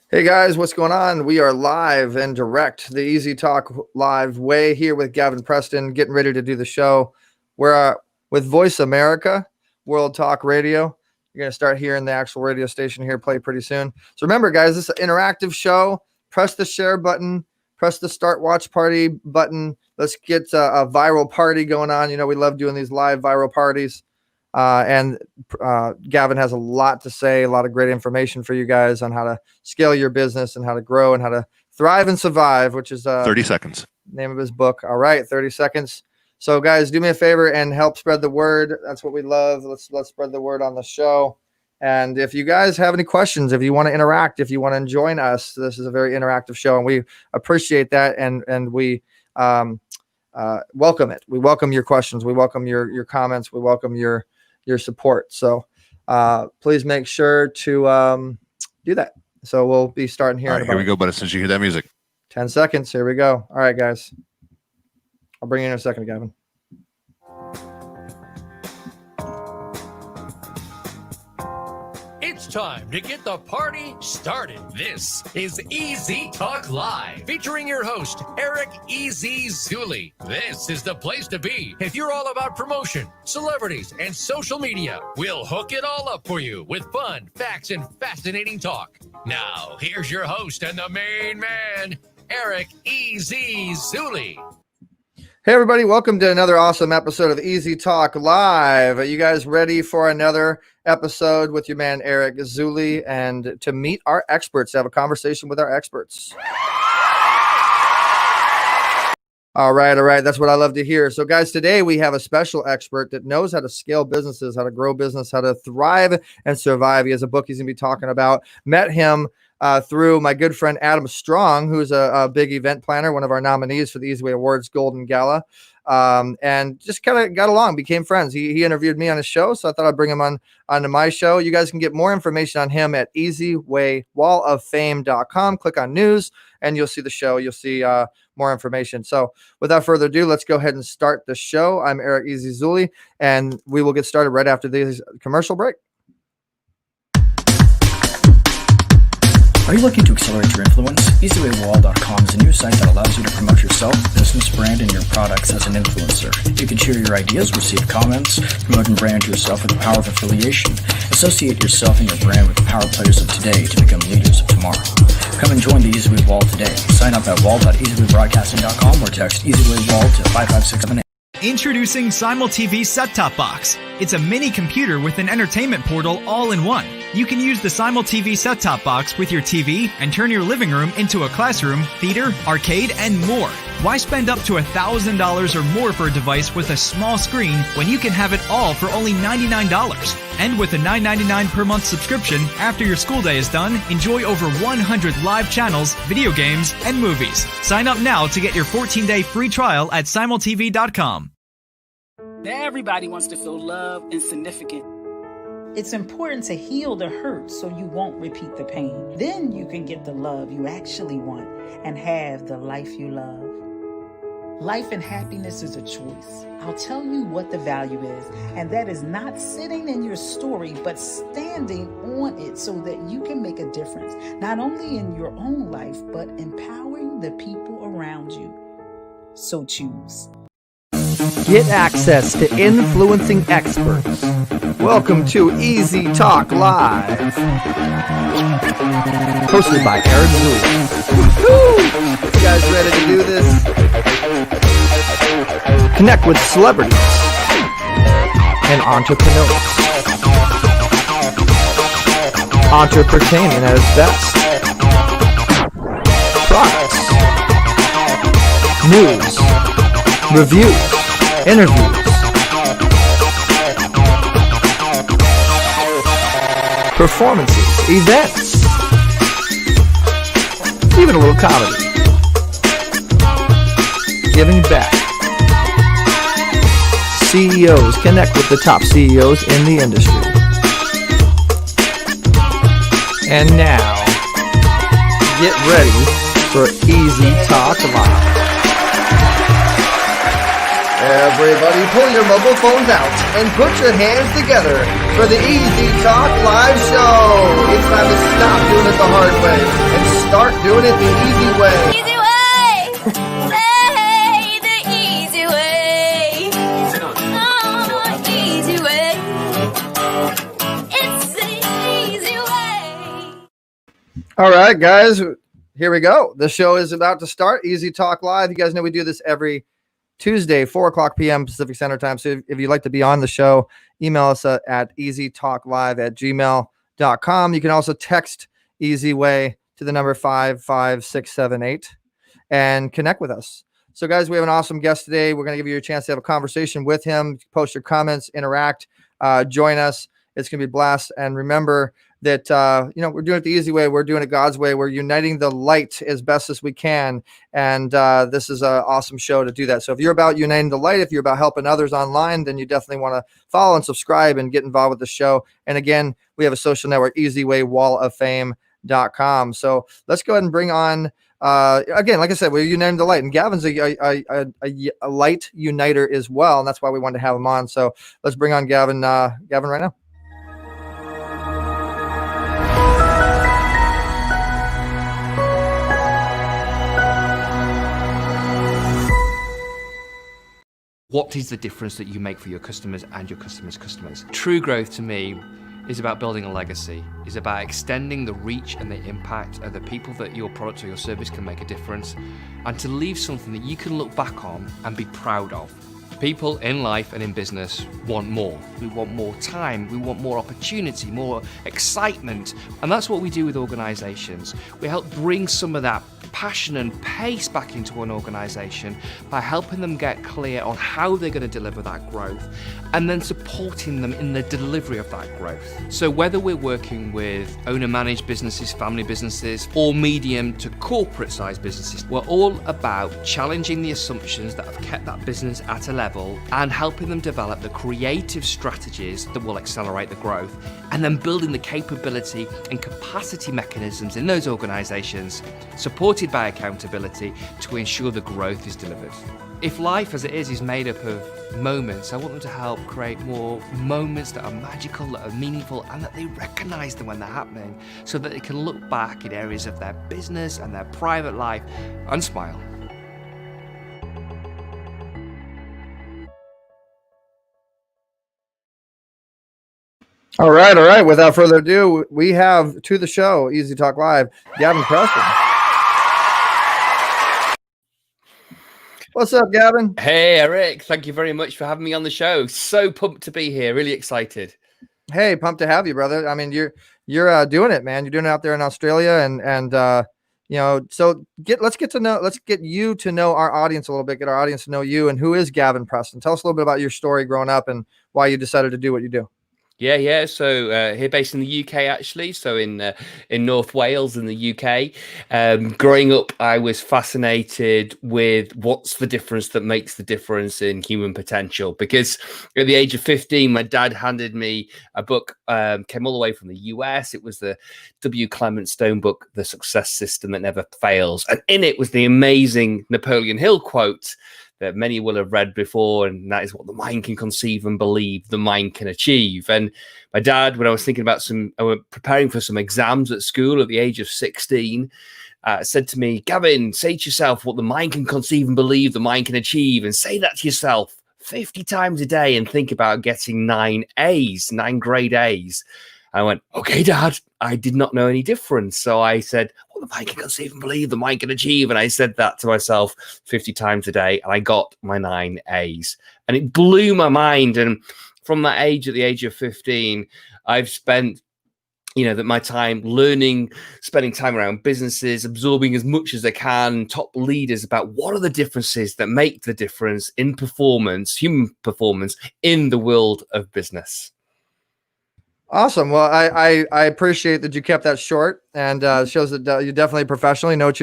Hey guys, what's going on? We are live and direct, the Easy Talk live way here with Gavin Preston, getting ready to do the show. We're with Voice America, World Talk Radio. You're going to start hearing the actual radio station here play pretty soon. So remember, guys, this is an interactive show. Press the share button, press the start watch party button. Let's get a viral party going on. You know, we love doing these live viral parties. And Gavin has a lot to say, a lot of great information for you guys on how to scale your business and how to grow and how to thrive and survive, which is 30 seconds. Name of his book. All right, 30 seconds. So guys, do me a favor and help spread the word. That's what we love. Let's spread the word on the show. And if you guys have any questions, if you want to interact, if you want to join us, this is a very interactive show, and we appreciate that. And we welcome it. We welcome your questions. We welcome your comments. We welcome your support. So please make sure to do that. So we'll be starting here. All right, here we go, but as soon as you hear that music. 10 seconds. Here we go. All right, guys. I'll bring you in a second, Gavin. It's time to get the party started. This is Easy Talk Live, featuring your host, Eric Easy Zuley. This is the place to be if you're all about promotion, celebrities, and social media. We'll hook it all up for you with fun, facts, and fascinating talk. Now, here's your host and the main man, Eric Easy Zuley. Hey, everybody. Welcome to another awesome episode of Easy Talk Live. Are you guys ready for another episode with your man, Eric Zuley, and to meet our experts, to have a conversation with our experts? All right. That's what I love to hear. So, guys, today we have a special expert that knows how to scale businesses, how to grow business, how to thrive and survive. He has a book he's going to be talking about. Met him through my good friend Adam Strong, who's a big event planner, one of our nominees for the Easy Way Awards Golden Gala, and just kind of got along, became friends. He interviewed me on his show, so I thought I'd bring him onto my show. You guys can get more information on him at easywaywalloffame.com. Click on news, and you'll see the show. You'll see more information. So without further ado, let's go ahead and start the show. I'm Eric Easy Zuley, and we will get started right after this commercial break. Are you looking to accelerate your influence? EasyWayWall.com is a new site that allows you to promote yourself, business, brand, and your products as an influencer. You can share your ideas, receive comments, promote and brand yourself with the power of affiliation. Associate yourself and your brand with the power players of today to become leaders of tomorrow. Come and join the EasyWay Wall today. Sign up at wall.easywaybroadcasting.com or text EasyWayWall to 55678. Introducing Simul TV Set-Top Box. It's a mini computer with an entertainment portal all in one. You can use the Simul TV Set-Top Box with your TV and turn your living room into a classroom, theater, arcade, and more. Why spend up to $1,000 or more for a device with a small screen when you can have it all for only $99? And with a $9.99 per month subscription, after your school day is done, enjoy over 100 live channels, video games, and movies. Sign up now to get your 14-day free trial at simultv.com. Everybody wants to feel loved and significant. It's important to heal the hurt so you won't repeat the pain. Then you can get the love you actually want and have the life you love. Life and happiness is a choice. I'll tell you what the value is, and that is not sitting in your story, but standing on it so that you can make a difference, not only in your own life, but empowering the people around you. So choose. Get access to influencing experts. Welcome to Easy Talk Live. Hosted by Eric Zuley. Woo-hoo! You guys ready to do this? Connect with celebrities and entrepreneurs. Entertainment at its best. Products. News. Reviews. Interviews. Performances. Events. Even a little comedy. Giving back. CEOs connect with the top CEOs in the industry. And now, get ready for Easy Talk Live. Everybody pull your mobile phones out and put your hands together for the Easy Talk Live Show. It's time to stop doing it the hard way and start doing it the easy way. Easy way. Hey, the easy way. Oh, easy way. It's the easy way. All right, guys, here we go. The show is about to start. Easy Talk Live. You guys know we do this every Tuesday, 4:00 p.m. Pacific Standard Time. So if you'd like to be on the show, email us at easytalklive@gmail.com. You can also text Easy Way to the number 55678 and connect with us. So, guys, we have an awesome guest today. We're going to give you a chance to have a conversation with him. Post your comments, interact, join us. It's going to be a blast. And remember that, we're doing it the easy way. We're doing it God's way. We're uniting the light as best as we can. And this is an awesome show to do that. So if you're about uniting the light, if you're about helping others online, then you definitely want to follow and subscribe and get involved with the show. And again, we have a social network, easywaywalloffame.com. So let's go ahead and bring on, again, like I said, we're uniting the light. And Gavin's a light uniter as well. And that's why we wanted to have him on. So let's bring on Gavin right now. What is the difference that you make for your customers and your customers' customers? True growth to me is about building a legacy, is about extending the reach and the impact of the people that your product or your service can make a difference, and to leave something that you can look back on and be proud of. People in life and in business want more. We want more time, we want more opportunity, more excitement, and that's what we do with organizations. We help bring some of that passion and pace back into an organization by helping them get clear on how they're going to deliver that growth and then supporting them in the delivery of that growth. So whether we're working with owner-managed businesses, family businesses, or medium to corporate sized businesses, we're all about challenging the assumptions that have kept that business at a level and helping them develop the creative strategies that will accelerate the growth, and then building the capability and capacity mechanisms in those organizations, supported by accountability, to ensure the growth is delivered. If life as it is made up of moments, I want them to help create more moments that are magical, that are meaningful, and that they recognize them when they're happening, so that they can look back in areas of their business and their private life and smile. All right. Without further ado, we have to the show, Easy Talk Live, Gavin Preston. What's up, Gavin? Hey, Eric. Thank you very much for having me on the show. So pumped to be here. Really excited. Hey, pumped to have you, brother. I mean, you're doing it, man. You're doing it out there in Australia, and so let's get you to know our audience a little bit. Get our audience to know you, and who is Gavin Preston. Tell us a little bit about your story growing up and why you decided to do what you do. Yeah. So here, based in the UK, actually. So in North Wales, in the UK. Growing up, I was fascinated with what's the difference that makes the difference in human potential. Because at the age of 15, my dad handed me a book. Came all the way from the US. It was the W. Clement Stone book, The Success System That Never Fails, and in it was the amazing Napoleon Hill quote that many will have read before, and that is, what the mind can conceive and believe, the mind can achieve. And my dad, when I was thinking about preparing for some exams at school at the age of 16, said to me, Gavin, say to yourself what the mind can conceive and believe, the mind can achieve, and say that to yourself 50 times a day and think about getting 9 grade A's. I went, okay, Dad. I did not know any difference. So I said, well, the mind can conceive and believe, the mind can achieve. And I said that to myself 50 times a day, and I got my 9 A's. And it blew my mind. And from that age, at the age of 15, I've spent my time learning, spending time around businesses, absorbing as much as I can, top leaders, about what are the differences that make the difference in performance, human performance, in the world of business. Awesome. Well, I appreciate that you kept that short, and shows that you're definitely professionally know what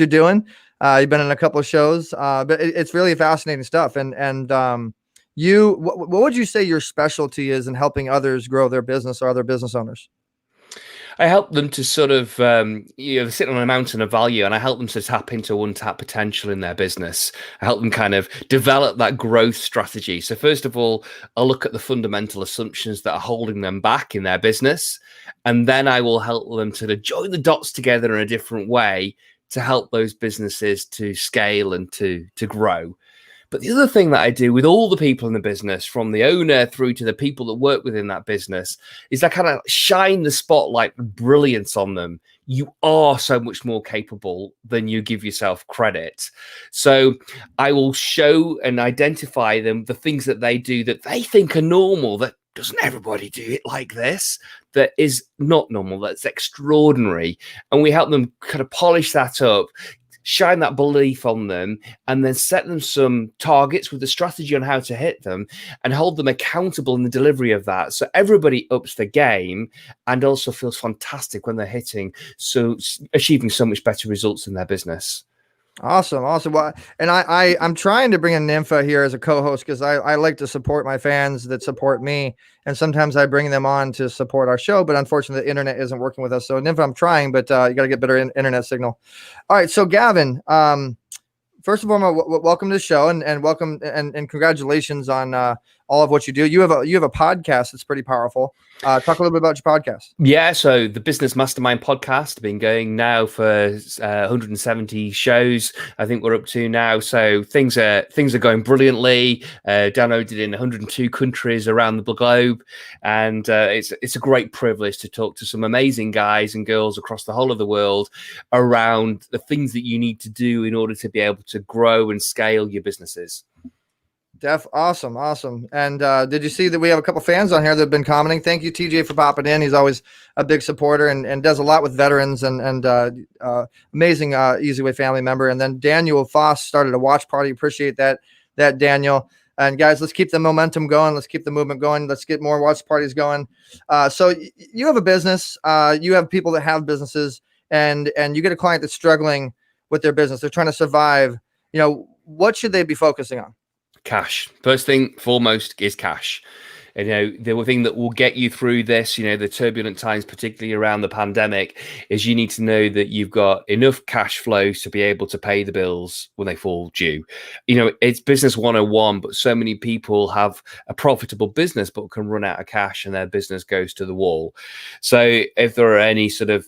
you're doing. You've been in a couple of shows, but it's really fascinating stuff. And what would you say your specialty is in helping others grow their business or other business owners? I help them to sort of, sit on a mountain of value, and I help them to tap into untapped potential in their business. I help them kind of develop that growth strategy. So first of all, I'll look at the fundamental assumptions that are holding them back in their business. And then I will help them to join the dots together in a different way to help those businesses to scale and to grow. But the other thing that I do with all the people in the business, from the owner through to the people that work within that business, is I kind of shine the spotlight with brilliance on them. You are so much more capable than you give yourself credit. So I will show and identify them the things that they do that they think are normal, that doesn't everybody do it like this, that is not normal, that's extraordinary. And we help them kind of polish that up, shine that belief on them, and then set them some targets with the strategy on how to hit them and hold them accountable in the delivery of that. So everybody ups the game and also feels fantastic when they're achieving so much better results in their business. Awesome. Well, and I'm trying to bring in Nympha here as a co-host because I like to support my fans that support me, and sometimes I bring them on to support our show, but unfortunately the internet isn't working with us. So Nympha, I'm trying, but you got to get better internet signal. All right. So Gavin, first of all, welcome to the show, and welcome and congratulations on all of what you do. You have a podcast that's pretty powerful. Talk a little bit about your podcast. Yeah, so the Business Mastermind podcast, been going now for 170 shows. I think we're up to now. So things are going brilliantly. Downloaded in 102 countries around the globe, and it's a great privilege to talk to some amazing guys and girls across the whole of the world around the things that you need to do in order to be able to grow and scale your businesses. Awesome. And did you see that we have a couple fans on here that have been commenting? Thank you, TJ, for popping in. He's always a big supporter and does a lot with veterans and amazing Easy Way family member. And then Daniel Foss started a watch party. Appreciate that Daniel. And guys, let's keep the momentum going. Let's keep the movement going. Let's get more watch parties going. So you have a business. You have people that have businesses, and you get a client that's struggling with their business. They're trying to survive. What should they be focusing on? Cash. First thing foremost is cash. The thing that will get you through this, the turbulent times, particularly around the pandemic, is you need to know that you've got enough cash flow to be able to pay the bills when they fall due. It's business 101, but so many people have a profitable business but can run out of cash and their business goes to the wall. So if there are any sort of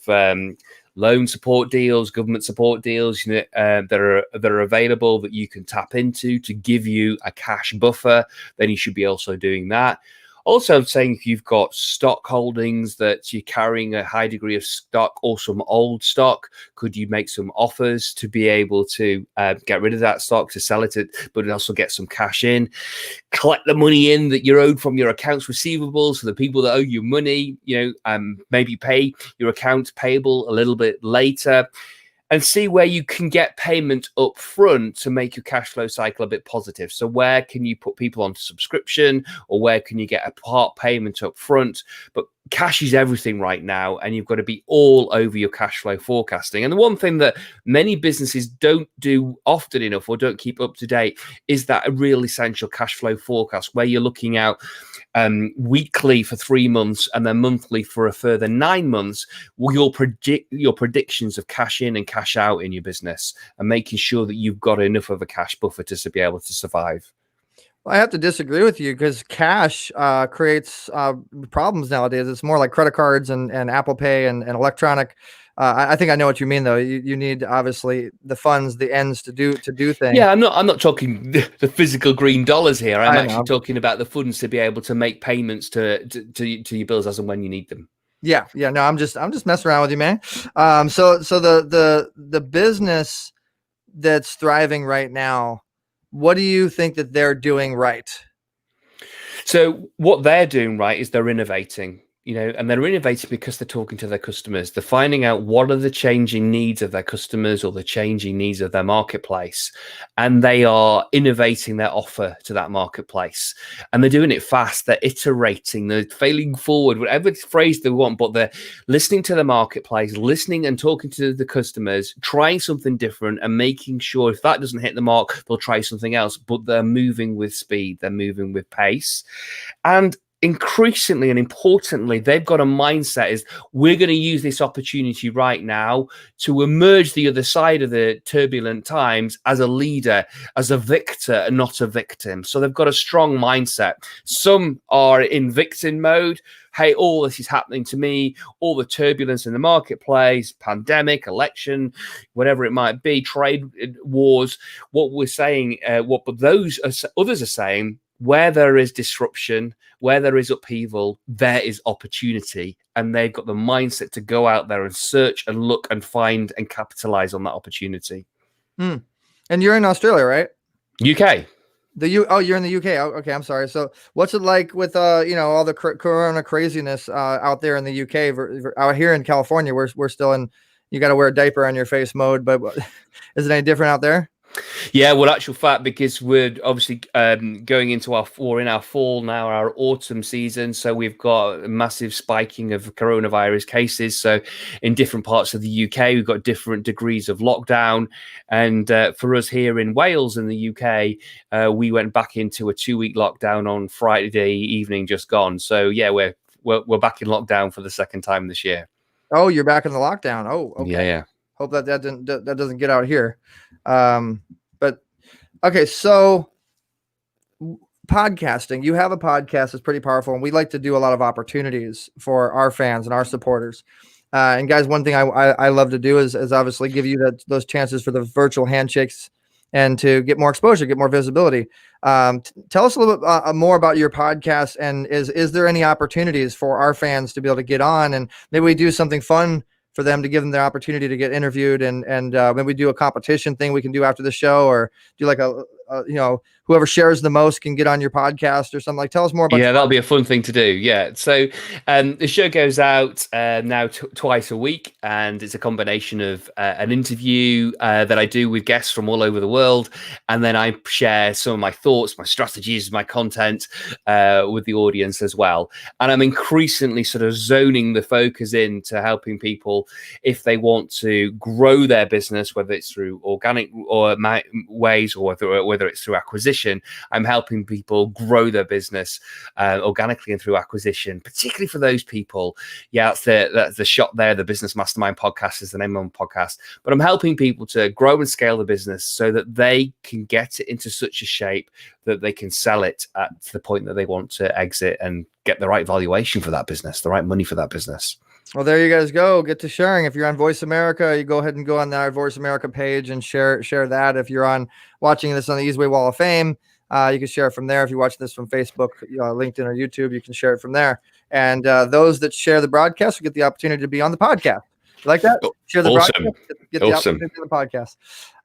loan support deals, government support deals that are available that you can tap into to give you a cash buffer, then you should be also doing that. Also, I'm saying if you've got stock holdings that you're carrying a high degree of stock or some old stock, could you make some offers to be able to get rid of that stock, to sell it, but also get some cash in? Collect the money in that you're owed from your accounts receivable. So the people that owe you money, maybe pay your accounts payable a little bit later. And see where you can get payment up front to make your cash flow cycle a bit positive. So where can you put people onto subscription, or where can you get a part payment up front? But cash is everything right now, and you've got to be all over your cash flow forecasting. And the one thing that many businesses don't do often enough or don't keep up to date is that a real essential cash flow forecast, where you're looking out weekly for 3 months and then monthly for a further 9 months. Your predictions of cash in and cash out in your business, and making sure that you've got enough of a cash buffer to be able to survive. Well, I have to disagree with you because cash creates problems nowadays. It's more like credit cards and Apple Pay and electronic. I think I know what you mean, though. You need obviously the funds, the ends to do things. Yeah, I'm not talking the physical green dollars here. I'm actually talking about the funds to be able to make payments to your bills as and when you need them. Yeah. No, I'm just messing around with you, man. So the business that's thriving right now, what do you think that they're doing right? So what they're doing right is they're innovating. And they're innovating because they're talking to their customers. They're finding out what are the changing needs of their customers or the changing needs of their marketplace. And they are innovating their offer to that marketplace. And they're doing it fast. They're iterating. They're failing forward, whatever phrase they want, but they're listening to the marketplace, listening and talking to the customers, trying something different and making sure if that doesn't hit the mark, they'll try something else. But they're moving with speed. They're moving with pace. And increasingly and importantly, they've got a mindset is we're going to use this opportunity right now to emerge the other side of the turbulent times as a leader, as a victor and not a victim. So they've got a strong mindset. Some are in victim mode. Hey, all this is happening to me, all the turbulence in the marketplace, pandemic, election, whatever it might be, trade wars. What we're saying, others are saying, where there is disruption, where there is upheaval, there is opportunity. And they've got the mindset to go out there and search and look and find and capitalize on that opportunity. And you're in Australia, right? UK. You're in the UK. Oh, okay, I'm sorry. So what's it like with all the corona craziness out there in the UK? Out here in California, we're still in, you got to wear a diaper on your face mode, but is it any different out there? Yeah, well, actual fact, because we're obviously going into our fall now, our autumn season. So we've got a massive spiking of coronavirus cases. So in different parts of the UK, we've got different degrees of lockdown. And for us here in Wales in the UK, we went back into a 2-week lockdown on Friday evening just gone. So yeah, we're back in lockdown for the second time this year. Oh, you're back in the lockdown. Oh, okay. Yeah. Hope that doesn't get out here. But okay, so podcasting, you have a podcast that's pretty powerful, and we like to do a lot of opportunities for our fans and our supporters. And guys, one thing I love to do is obviously give you those chances for the virtual handshakes and to get more exposure, get more visibility. Tell us a little bit more about your podcast, and is there any opportunities for our fans to be able to get on, and maybe we do something fun for them to give them the opportunity to get interviewed, and maybe we do a competition thing we can do after the show, or do like a whoever shares the most can get on your podcast or something. Like, tell us more about. Yeah, that'll be a fun thing to do. Yeah. So the show goes out now twice a week, and it's a combination of an interview that I do with guests from all over the world. And then I share some of my thoughts, my strategies, my content with the audience as well. And I'm increasingly sort of zoning the focus into helping people if they want to grow their business, whether it's through organic or ways, or whether it's through acquisition. I'm helping people grow their business organically and through acquisition, particularly for those people. Yeah, that's the shot there. The Business Mastermind podcast is the name of my podcast. But I'm helping people to grow and scale the business so that they can get it into such a shape that they can sell it at the point that they want to exit and get the right valuation for that business, the right money for that business. Well, there you guys go. Get to sharing. If you're on Voice America, you go ahead and go on our Voice America page and share that. If you're watching this on the Easyway Wall of Fame, you can share it from there. If you're watching this from Facebook, LinkedIn, or YouTube, you can share it from there. And those that share the broadcast will get the opportunity to be on the podcast. You like that? Share the broadcast, get the opportunity to be on the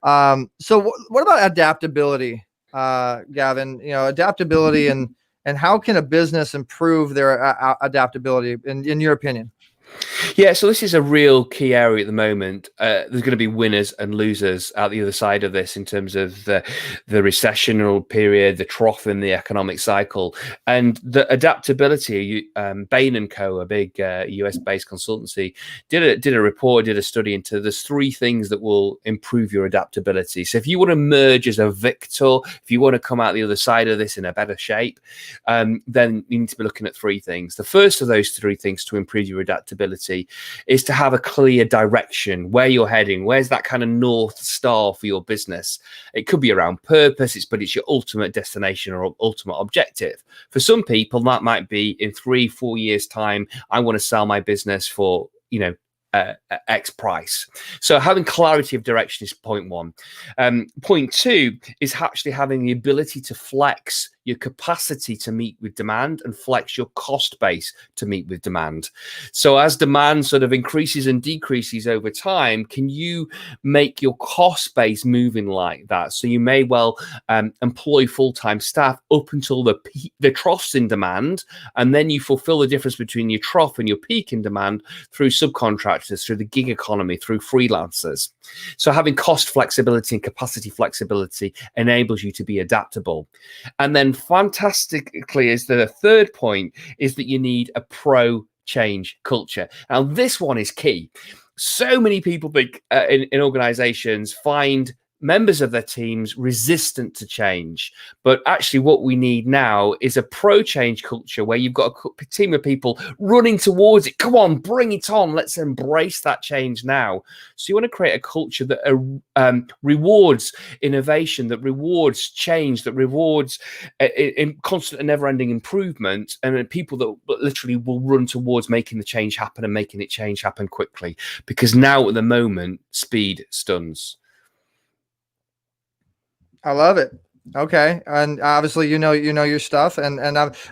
podcast. So what about adaptability, Gavin? Adaptability and how can a business improve their adaptability in your opinion? Yeah, so this is a real key area at the moment. There's going to be winners and losers out the other side of this in terms of the recessional period, the trough in the economic cycle, and the adaptability. Bain & Co., a big US-based consultancy, did a report, did a study into there's 3 things that will improve your adaptability. So if you want to emerge as a victor, if you want to come out the other side of this in a better shape, then you need to be looking at 3 things. The first of those 3 things to improve your adaptability is to have a clear direction, where you're heading, where's that kind of North Star for your business. It could be around purpose, but it's your ultimate destination or ultimate objective. For some people, that might be in 3-4 years' time, I want to sell my business for, X price. So having clarity of direction is point 1. Point 2 is actually having the ability to flex your capacity to meet with demand and flex your cost base to meet with demand. So as demand sort of increases and decreases over time, can you make your cost base moving like that? So you may well employ full-time staff up until the troughs in demand, and then you fulfill the difference between your trough and your peak in demand through subcontractors, through the gig economy, through freelancers. So having cost flexibility and capacity flexibility enables you to be adaptable. And then fantastically is the third point is that you need a pro change culture. Now this one is key. So many people in organizations find members of their teams resistant to change. But actually what we need now is a pro-change culture where you've got a team of people running towards it. Come on, bring it on. Let's embrace that change now. So you want to create a culture that rewards innovation, that rewards change, that rewards in constant and never-ending improvement, and people that literally will run towards making the change happen and making it change happen quickly. Because now at the moment, speed stuns. I love it. Okay, and obviously you know your stuff, and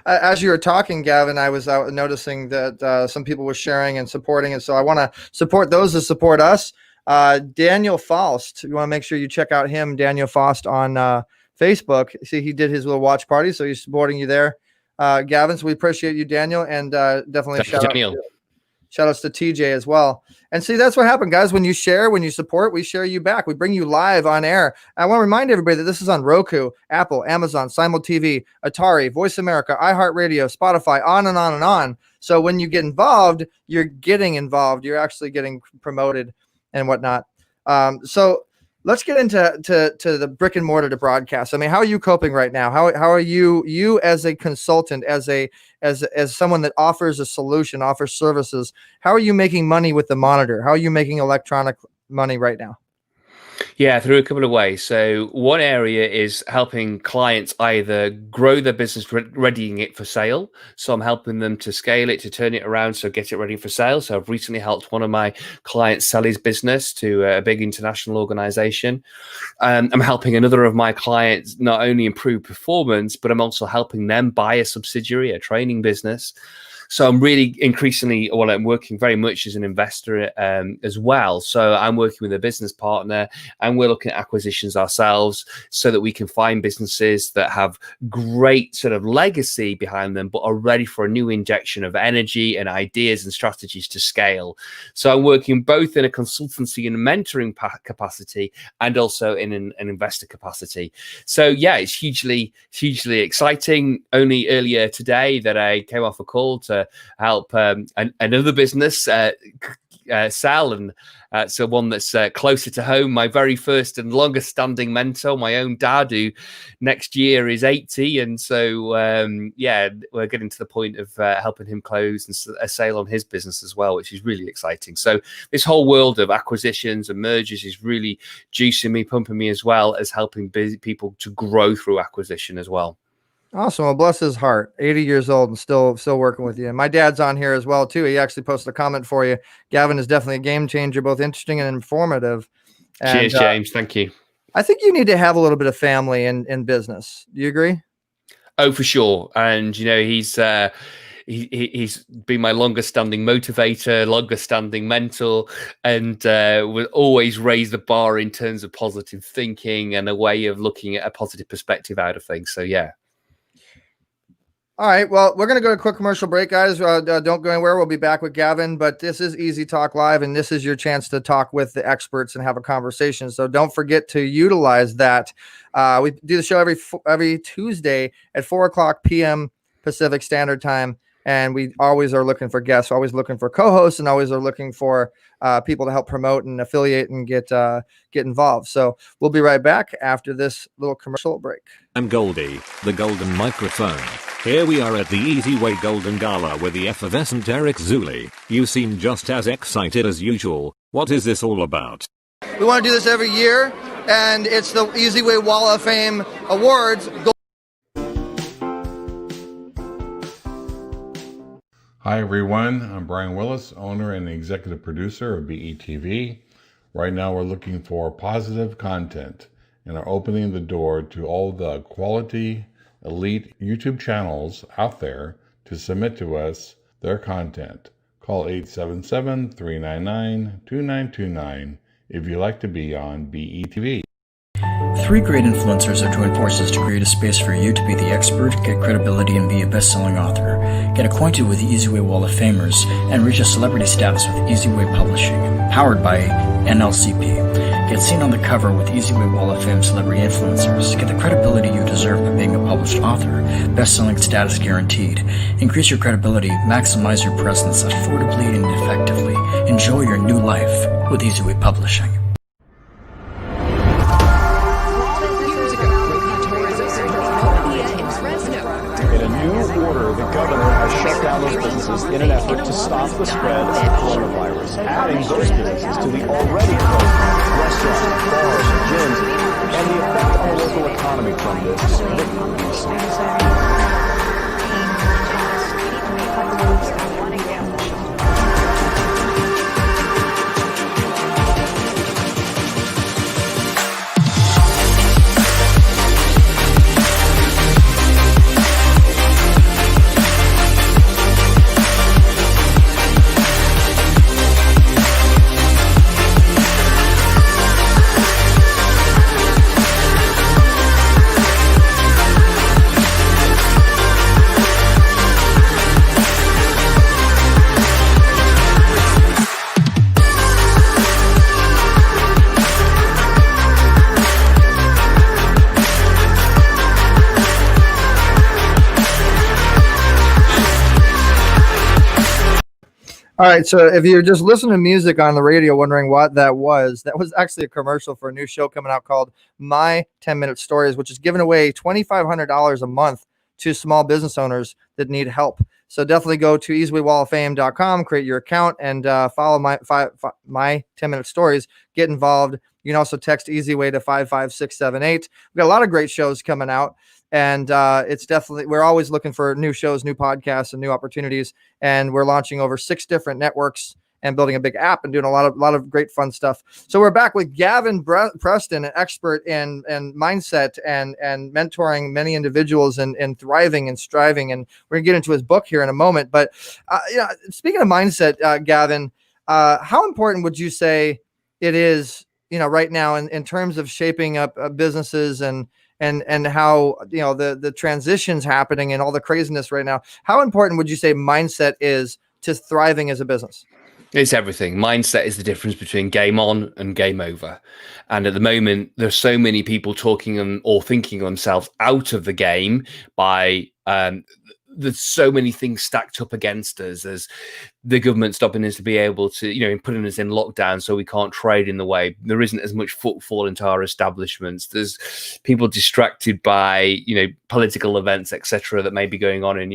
as you were talking, Gavin, I was noticing that some people were sharing and supporting it, so I want to support those that support us. Daniel Faust, you want to make sure you check out him, Daniel Faust, on Facebook. See, he did his little watch party, so he's supporting you there, Gavin. So we appreciate you, Daniel, and definitely shout outs to TJ as well. And see, that's what happened, guys. When you share, when you support, we share you back. We bring you live on air. I want to remind everybody that this is on Roku, Apple, Amazon, Simul TV, Atari, Voice America, iHeartRadio, Spotify, on and on and on. So when you get involved, you're getting involved. You're actually getting promoted and whatnot. So let's get into the brick and mortar to broadcast. I mean, how are you coping right now? How are you as a consultant, as someone that offers a solution, offers services? How are you making money with the monitor? How are you making electronic money right now? Yeah, through a couple of ways. So one area is helping clients either grow their business, readying it for sale. So I'm helping them to scale it, to turn it around, so get it ready for sale. So I've recently helped one of my clients sell his business to a big international organization. I'm helping another of my clients not only improve performance, but I'm also helping them buy a subsidiary, a training business. So I'm really increasingly, well, I'm working very much as an investor as well. So I'm working with a business partner and we're looking at acquisitions ourselves so that we can find businesses that have great sort of legacy behind them, but are ready for a new injection of energy and ideas and strategies to scale. So I'm working both in a consultancy and mentoring capacity and also in an investor capacity. So yeah, it's hugely exciting. Only earlier today that I came off a call to help another business sell, and so one that's closer to home. My very first and longest standing mentor, my own dad, who next year is 80, and so yeah, we're getting to the point of helping him close a sale on his business as well, which is really exciting. So this whole world of acquisitions and mergers is really juicing me, pumping me, as well as helping busy people to grow through acquisition as well. Awesome. Well, bless his heart. 80 years old and still working with you. And my dad's on here as well, too. He actually posted a comment for you. Gavin is definitely a game changer, both interesting and informative. And, cheers, James. Thank you. I think you need to have a little bit of family in business. Do you agree? Oh, for sure. And, you know, he's been my longest standing motivator, longest standing mentor, and will always raise the bar in terms of positive thinking and a way of looking at a positive perspective out of things. So, yeah. All right. Well, we're going to go to a quick commercial break, guys. Don't go anywhere. We'll be back with Gavin, but this is Easy Talk Live, and this is your chance to talk with the experts and have a conversation. So don't forget to utilize that. We do the show every Tuesday at 4:00 p.m. Pacific Standard Time, and we always are looking for guests, always looking for co-hosts, and always are looking for people to help promote and affiliate and get involved. So we'll be right back after this little commercial break. I'm Goldie, the golden microphone. Here we are at the Easy Way Golden Gala with the effervescent Eric Zuley. You seem just as excited as usual. What is this all about? We want to do this every year, and it's the Easy Way Wall of Fame Awards. Hi everyone, I'm Brian Willis, owner and executive producer of BETV. Right now we're looking for positive content and are opening the door to all the quality elite YouTube channels out there to submit to us their content. Call 877-399-2929 if you'd like to be on BETV. 3 great influencers have joined forces to create a space for you to be the expert, get credibility, and be a best-selling author. Get acquainted with the Easy Way Wall of Famers and reach a celebrity status with Easy Way Publishing, powered by NLCP. Get seen on the cover with Easy Way Wall of Fame celebrity influencers. Get the credibility you deserve by being a published author. Best-selling status guaranteed. Increase your credibility, maximize your presence affordably and effectively. Enjoy your new life with Easy Way Publishing. effort to stop the spread of the coronavirus, adding those businesses to the already closed restaurants, bars, gyms, and the effect on the local economy from this is significant. All right, so if you're just listening to music on the radio wondering what that was actually a commercial for a new show coming out called My 10-Minute Stories, which is giving away $2,500 a month to small business owners that need help. So definitely go to easywaywalloffame.com, create your account, and follow my 10-minute stories. Get involved. You can also text EasyWay to 55678. We've got a lot of great shows coming out. And it's definitely, we're always looking for new shows, new podcasts, and new opportunities. And we're launching over 6 different networks and building a big app and doing a lot of great fun stuff. So we're back with Gavin Preston, an expert in mindset and mentoring many individuals and thriving and striving. And we're gonna get into his book here in a moment. But speaking of mindset, Gavin, how important would you say it is, right now in terms of shaping up businesses and how the transitions happening and all the craziness right now? How important would you say mindset is to thriving as a business? It's everything. Mindset is the difference between game on and game over. And at the moment, there's so many people talking or thinking themselves out of the game by there's so many things stacked up against us as the government stopping us to be able to, putting us in lockdown so we can't trade in the way. There isn't as much footfall into our establishments. There's people distracted by, political events, etc., that may be going on in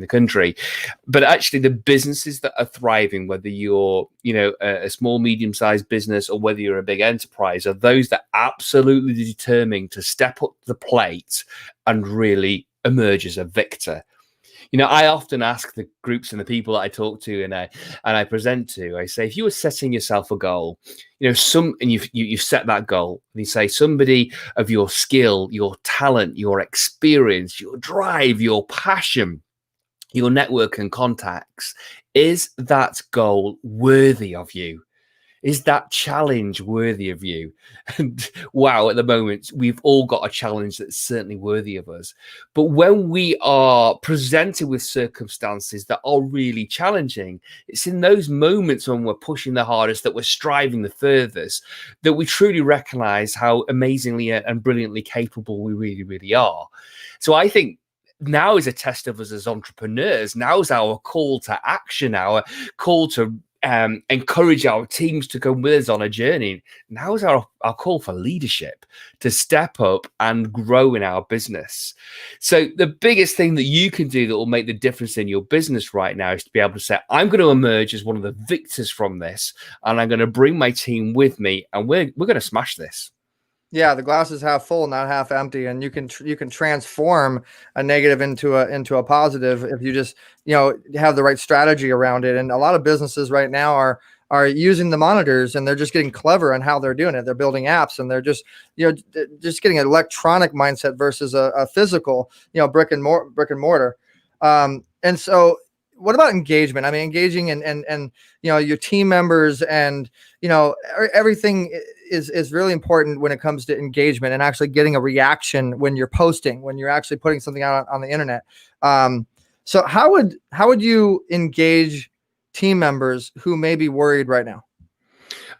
the country. But actually, the businesses that are thriving, whether you're, a small, medium-sized business or whether you're a big enterprise, are those that are absolutely determined to step up to the plate and really emerge as a victor. I often ask the groups and the people that I talk to and I present to, I say, if you were setting yourself a goal, and you've set that goal, and you say somebody of your skill, your talent, your experience, your drive, your passion, your network and contacts, is that goal worthy of you? Is that challenge worthy of you? And wow, at the moment, we've all got a challenge that's certainly worthy of us. But when we are presented with circumstances that are really challenging, it's in those moments when we're pushing the hardest, that we're striving the furthest, that we truly recognize how amazingly and brilliantly capable we really, really are. So I think now is a test of us as entrepreneurs. Now is our call to action, our call to encourage our teams to come with us on a journey. Now is our call for leadership to step up and grow in our business. So the biggest thing that you can do that will make the difference in your business right now is to be able to say, I'm going to emerge as one of the victors from this, and I'm going to bring my team with me, and we're going to smash this. Yeah, the glass is half full, not half empty, and you can transform a negative into a positive if you just have the right strategy around it. And a lot of businesses right now are using the monitors, and they're just getting clever on how they're doing it. They're building apps, and they're just just getting an electronic mindset versus a physical brick and mortar. And so, what about engagement? I mean, engaging and your team members and everything is really important when it comes to engagement and actually getting a reaction when you're posting, when you're actually putting something out on the internet. So how would you engage team members who may be worried right now?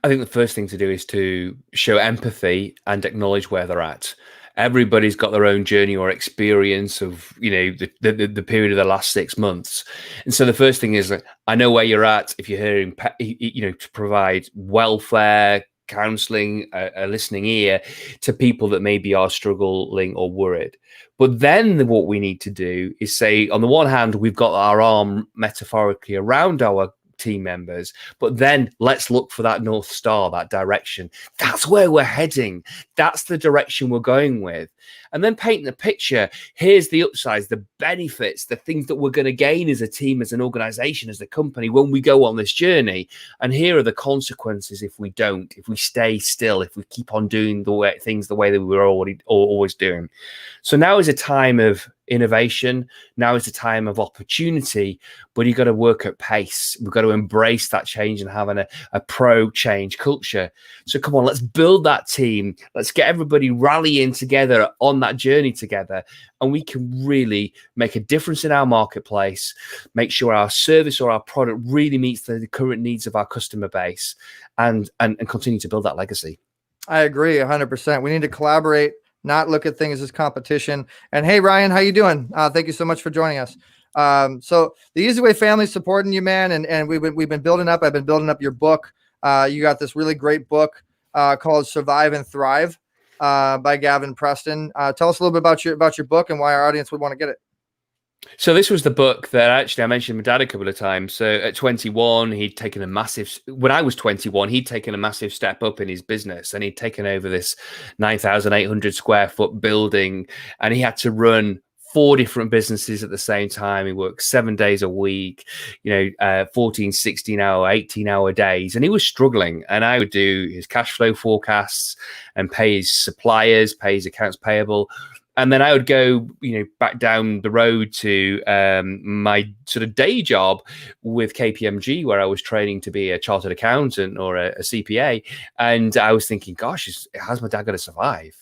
I think the first thing to do is to show empathy and acknowledge where they're at. Everybody's got their own journey or experience of, the period of the last 6 months. And so the first thing is, I know where you're at. If you're hearing, to provide welfare, counseling, a listening ear to people that maybe are struggling or worried. But then what we need to do is say, on the one hand, we've got our arm metaphorically around our team members, but then let's look for that North Star, that direction. That's where we're heading. That's the direction we're going with. And then painting the picture. Here's the upsides, the benefits, the things that we're going to gain as a team, as an organization, as a company when we go on this journey. And here are the consequences if we don't, if we stay still, if we keep on doing things the way that we were always doing. So now is a time of innovation. Now is a time of opportunity, but you've got to work at pace. We've got to embrace that change and having a pro-change culture. So come on, let's build that team. Let's get everybody rallying together on that journey together, and we can really make a difference in our marketplace, make sure our service or our product really meets the current needs of our customer base, and continue to build that legacy. I agree 100%. We need to collaborate, not look at things as competition. And hey, Ryan, how you doing? Thank you so much for joining us. So the Easy Way family's supporting you, man. And we've been building up. I've been building up your book. You got this really great book called Survive and Thrive by Gavin Preston. Tell us a little bit about your book and why our audience would want to get it. So this was the book that actually I mentioned my dad a couple of times. So at 21, when I was 21, he'd taken a massive step up in his business, and he'd taken over this 9,800 square foot building, and he had to run 4 different businesses at the same time. He worked 7 days a week, 14, 16 hour, 18 hour days. And he was struggling. And I would do his cash flow forecasts and pay his suppliers, pay his accounts payable. And then I would go, back down the road to my sort of day job with KPMG, where I was training to be a chartered accountant or a CPA. And I was thinking, gosh, how's my dad going to survive?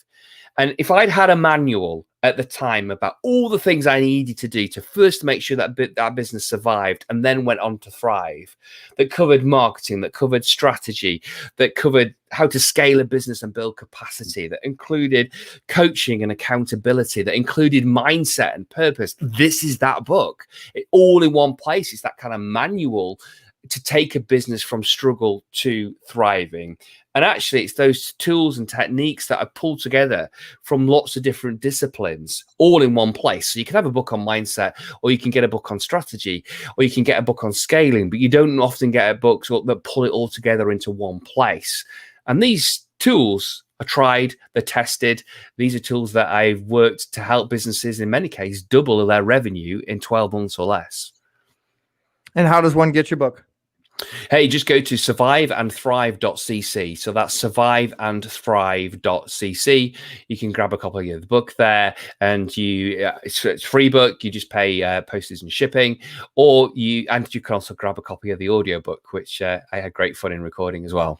And if I'd had a manual at the time about all the things I needed to do to first make sure that business survived and then went on to thrive, that covered marketing, that covered strategy, that covered how to scale a business and build capacity, that included coaching and accountability, that included mindset and purpose, this is that book. All in one place. It's that kind of manual to take a business from struggle to thriving. And actually, it's those tools and techniques that are pulled together from lots of different disciplines all in one place. So you can have a book on mindset, or you can get a book on strategy, or you can get a book on scaling, but you don't often get books that pull it all together into one place. And these tools are tried, they're tested. These are tools that I've worked to help businesses, in many cases, double their revenue in 12 months or less. And how does one get your book? Hey, just go to surviveandthrive.cc. So that's surviveandthrive.cc. You can grab a copy of the book there, and it's a free book. You just pay postage and shipping, and you can also grab a copy of the audiobook, which I had great fun in recording as well.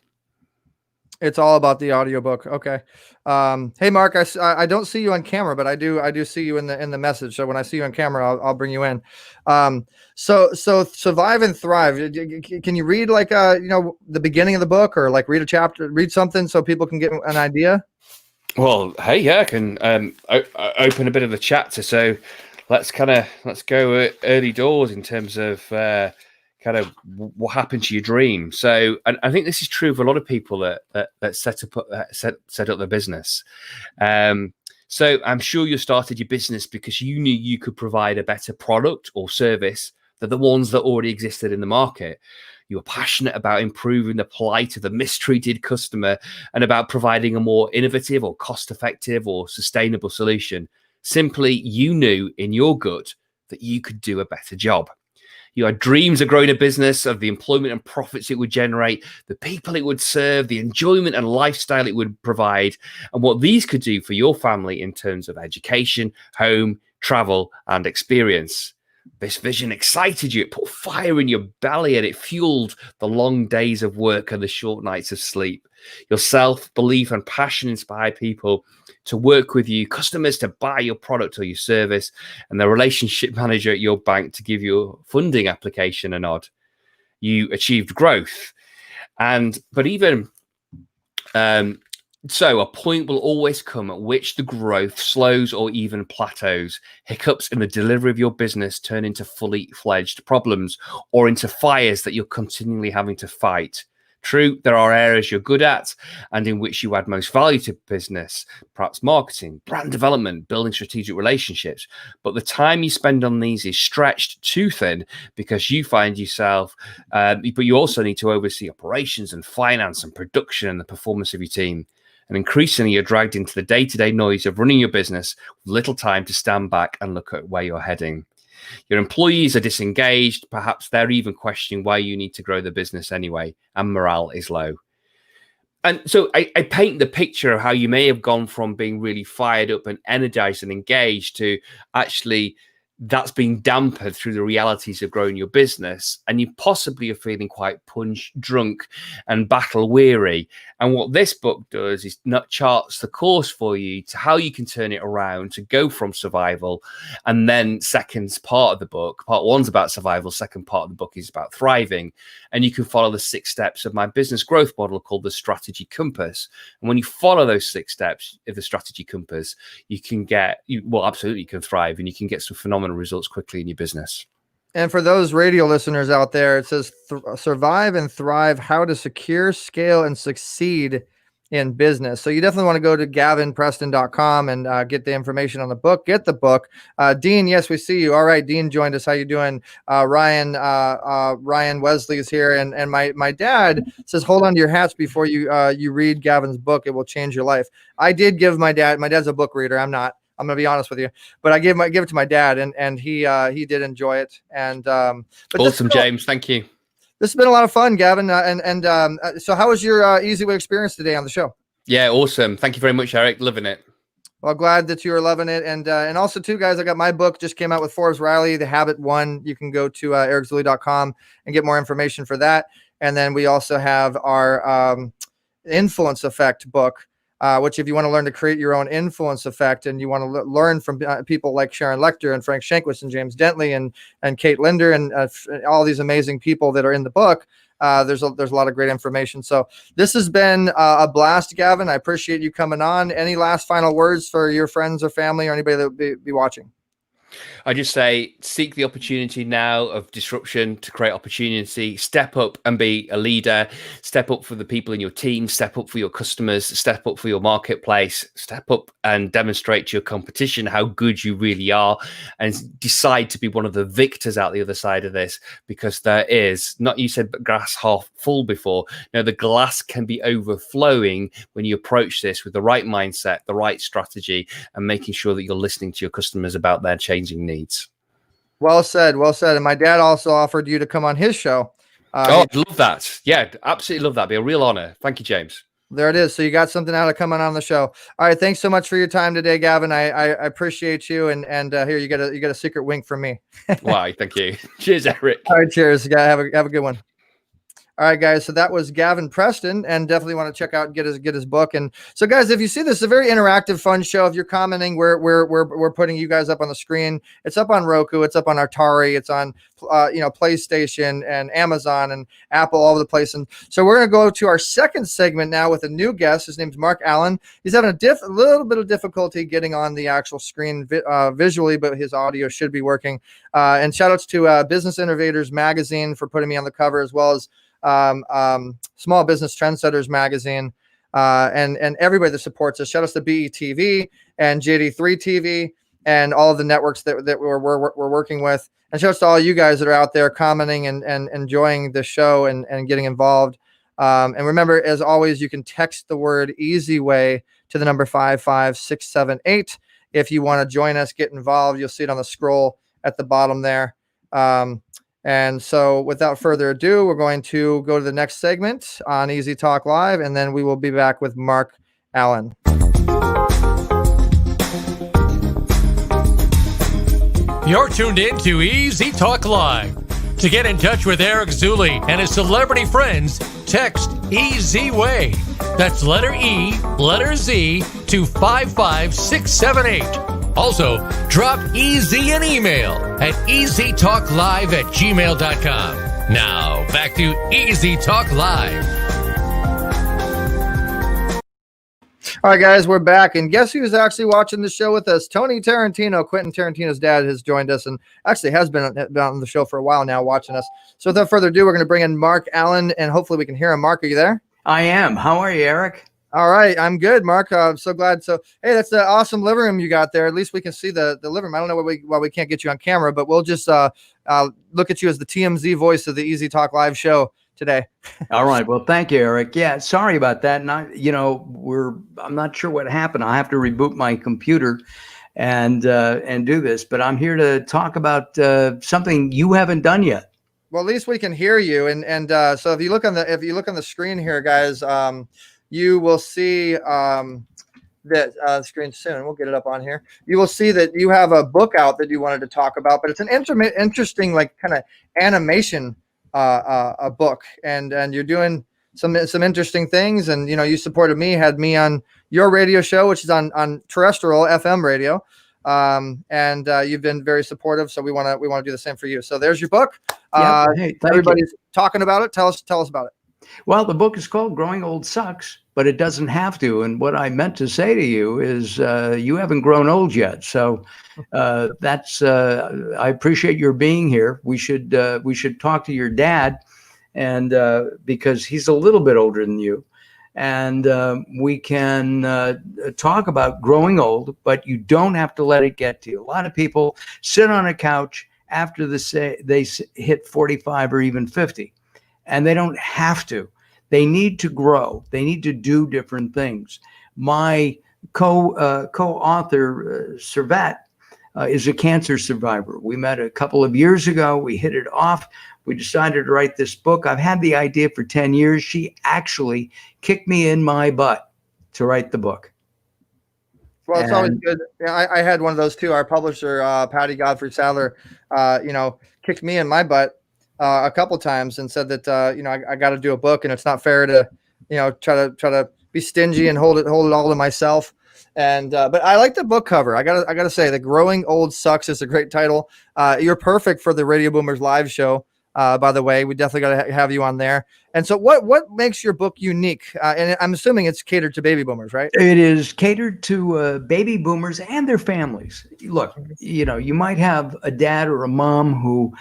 It's all about the audiobook. Okay. Hey, Mark, I don't see you on camera, but I do see you in the message. So when I see you on camera, I'll bring you in. So Survive and Thrive. Can you read the beginning of the book, or read a chapter, read something so people can get an idea? Well, hey, yeah, I can open a bit of the chapter. So let's go early doors in terms of kind of what happened to your dream. So, and I think this is true of a lot of people that set up their business. So I'm sure you started your business because you knew you could provide a better product or service than the ones that already existed in the market. You were passionate about improving the plight of the mistreated customer and about providing a more innovative or cost-effective or sustainable solution. Simply, you knew in your gut that you could do a better job. You had dreams of growing a business, of the employment and profits it would generate, the people it would serve, the enjoyment and lifestyle it would provide, and what these could do for your family in terms of education, home, travel, and experience. This vision excited you. It put fire in your belly, and it fueled the long days of work and the short nights of sleep. Your self-belief and passion inspired people to work with you, customers to buy your product or your service, and the relationship manager at your bank to give your funding application a nod. You achieved growth. So a point will always come at which the growth slows or even plateaus. Hiccups in the delivery of your business turn into fully fledged problems or into fires that you're continually having to fight. True, there are areas you're good at and in which you add most value to business, perhaps marketing, brand development, building strategic relationships. But the time you spend on these is stretched too thin because you find yourself, but you also need to oversee operations and finance and production and the performance of your team. And increasingly, you're dragged into the day-to-day noise of running your business with little time to stand back and look at where you're heading. Your employees are disengaged. Perhaps they're even questioning why you need to grow the business anyway, and morale is low. And so I paint the picture of how you may have gone from being really fired up and energized and engaged to actually that's being dampened through the realities of growing your business. And you possibly are feeling quite punch drunk and battle weary. And what this book does is not charts the course for you to how you can turn it around to go from survival. And then second part of the book, part one's about survival. Second part of the book is about thriving. And you can follow the 6 steps of my business growth model called the Strategy Compass. And when you follow those 6 steps of the Strategy Compass, you can absolutely can thrive and you can get some phenomenal results quickly in your business. And for those radio listeners out there, it says survive and thrive, how to secure, scale, and succeed in business. So you definitely want to go to gavinpreston.com and get the information on the book. Get the book. Dean, yes, we see you. All right, Dean joined us. How you doing? Ryan Wesley is here. And my dad says, hold on to your hats before you read Gavin's book. It will change your life. I did give my dad's a book reader. I'm not. I'm gonna be honest with you, but I give it to my dad, and he did enjoy it. And but awesome, James. Thank you. This has been a lot of fun, Gavin. So how was your Easy Way experience today on the show? Yeah, awesome. Thank you very much, Eric. Loving it. Well, glad that you are loving it, and also too, guys, I got my book just came out with Forbes Riley, The Habit 1. You can go to ericzuley.com and get more information for that. And then we also have our Influence Effect book. Which if you want to learn to create your own influence effect and you want to learn from people like Sharon Lechter and Frank Shankwitz and James Dentley and Kate Linder and all these amazing people that are in the book, there's a lot of great information. So this has been a blast, Gavin. I appreciate you coming on. Any last final words for your friends or family or anybody that will be watching? I just say, seek the opportunity now of disruption to create opportunity. Step up and be a leader. Step up for the people in your team. Step up for your customers. Step up for your marketplace. Step up and demonstrate to your competition how good you really are, and decide to be one of the victors out the other side of this, because there is not, you said glass half full before. No, the glass can be overflowing when you approach this with the right mindset, the right strategy, and making sure that you're listening to your customers about their changing needs. Well said. Well said. And my dad also offered you to come on his show. I'd love that. Yeah, absolutely love that. It'd be a real honor. Thank you, James. There it is. So you got something out of coming on the show. All right. Thanks so much for your time today, Gavin. I appreciate you. And here you get a secret wink from me. Why? Thank you. Cheers, Eric. All right. Cheers. Have a good one. All right, guys. So that was Gavin Preston, and definitely want to check out and get his book. And so, guys, if you see this, it's a very interactive, fun show. If you're commenting, we're putting you guys up on the screen. It's up on Roku. It's up on Atari. It's on PlayStation and Amazon and Apple, all over the place. And so we're going to go to our second segment now with a new guest. His name's Mark Allen. He's having a little bit of difficulty getting on the actual screen visually, but his audio should be working. And shout outs to Business Innovators Magazine for putting me on the cover, as well as Small Business Trendsetters Magazine, and everybody that supports us. Shout out to BETV and JD3 TV and all of the networks that we're working with. And shout out to all you guys that are out there commenting and enjoying the show and getting involved. And remember, as always, you can text the word Easy Way to the number 55678. If you want to join us, get involved, you'll see it on the scroll at the bottom there. And so without further ado, we're going to go to the next segment on Easy Talk Live, and then we will be back with Mark Allen. You're tuned in to Easy Talk Live. To get in touch with Eric Zuley and his celebrity friends, text Easy Way. That's letter E, letter Z to 55678. Also, drop Easy an email at easytalklive@gmail.com. Now, back to Easy Talk Live. All right, guys, we're back. And guess who's actually watching the show with us? Tony Tarantino, Quentin Tarantino's dad, has joined us and actually has been on the show for a while now watching us. So without further ado, we're going to bring in Mark Allen, and hopefully we can hear him. Mark, are you there? I am. How are you, Eric? All right, I'm good, Mark. I'm so glad. So, hey, that's the awesome living room you got there. At least we can see the living room. I don't know why we can't get you on camera, but we'll just look at you as the TMZ voice of the Easy Talk Live show today. All right. Well, thank you, Eric. Yeah, sorry about that. And I'm not sure what happened. I have to reboot my computer and do this, but I'm here to talk about something you haven't done yet. Well, at least we can hear you. And so if you look on the screen here, guys, you will see that screen soon. We'll get it up on here. You will see that you have a book out that you wanted to talk about, but it's an interesting, like, kind of animation a book, and you're doing some interesting things. And you supported me, had me on your radio show, which is on terrestrial FM radio, and you've been very supportive. So we want to do the same for you. So there's your book. Hey, everybody's talking about it. Tell us about it. Well, the book is called Growing Old Sucks, but it doesn't have to. And what I meant to say to you is you haven't grown old yet. So that's I appreciate your being here. We should talk to your dad, and because he's a little bit older than you, and we can talk about growing old, but you don't have to let it get to you. A lot of people sit on a couch after they hit 45 or even 50. And they don't have to. They need to grow. They need to do different things. My co-author, Servette, is a cancer survivor. We met a couple of years ago. We hit it off. We decided to write this book. I've had the idea for 10 years. She actually kicked me in my butt to write the book. Well, it's always good. Yeah, I had one of those too. Our publisher, Patty Godfrey Sadler, kicked me in my butt a couple times and said that I got to do a book, and it's not fair to try to be stingy and hold it all to myself. And but I like the book cover. I gotta say, The Growing Old Sucks is a great title. You're perfect for the Radio Boomers live show. By the way, we definitely got to have you on there. And so what makes your book unique? And I'm assuming it's catered to baby boomers, right? It is catered to baby boomers and their families. Look, you might have a dad or a mom who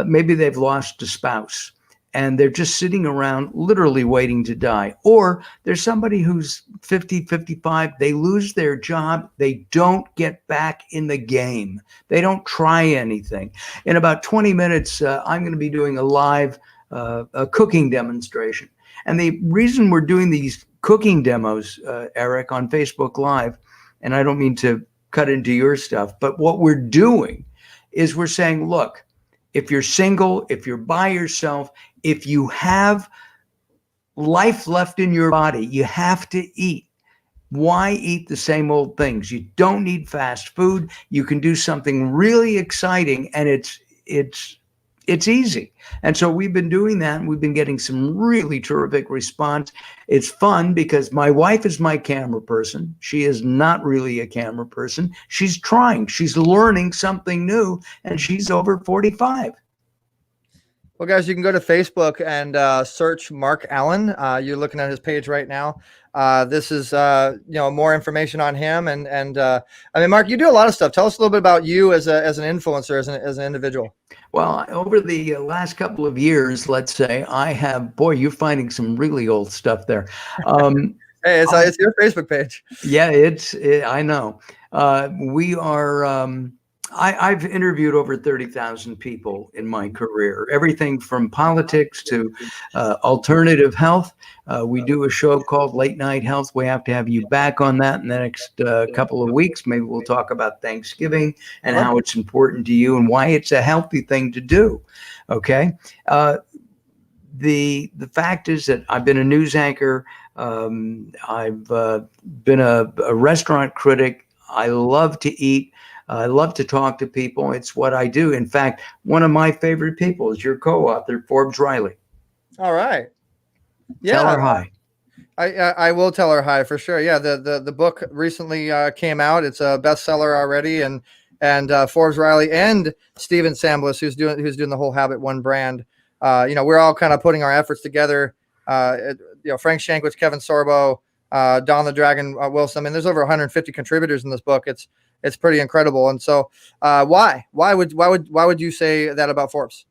maybe they've lost a spouse and they're just sitting around literally waiting to die. Or there's somebody who's 50, 55, they lose their job, they don't get back in the game. They don't try anything. In about 20 minutes, I'm going to be doing a live a cooking demonstration. And the reason we're doing these cooking demos, Eric, on Facebook Live, and I don't mean to cut into your stuff, but what we're doing is we're saying, look, if you're single, if you're by yourself, if you have life left in your body, you have to eat. Why eat the same old things? You don't need fast food. You can do something really exciting, and it's easy. And so we've been doing that, and we've been getting some really terrific response. It's fun because my wife is my camera person. She is not really a camera person. She's trying. She's learning something new, and she's over 45. Well, guys, you can go to Facebook and search Mark Allen. You're looking at his page right now. This is more information on him, and I mean, Mark, you do a lot of stuff. Tell us a little bit about you as an influencer, as an individual. Well, over the last couple of years, let's say, I have, boy, you're finding some really old stuff there. Hey, it's your Facebook page. Yeah, I know. We are. I've interviewed over 30,000 people in my career, everything from politics to alternative health. We do a show called Late Night Health. We have to have you back on that in the next couple of weeks. Maybe we'll talk about Thanksgiving and how it's important to you and why it's a healthy thing to do. Okay. The fact is that I've been a news anchor. I've been a restaurant critic. I love to eat. I love to talk to people. It's what I do. In fact, one of my favorite people is your co-author, Forbes Riley. All right. Yeah. Tell her hi. I will tell her hi for sure. Yeah. The book recently came out. It's a bestseller already. And Forbes Riley and Steven Samblis, who's doing the whole Habit One brand. We're all kind of putting our efforts together. Frank Shankwitz, Kevin Sorbo, Don the Dragon Wilson. I mean, there's over 150 contributors in this book. It's pretty incredible. And so, why would you say that about Forbes?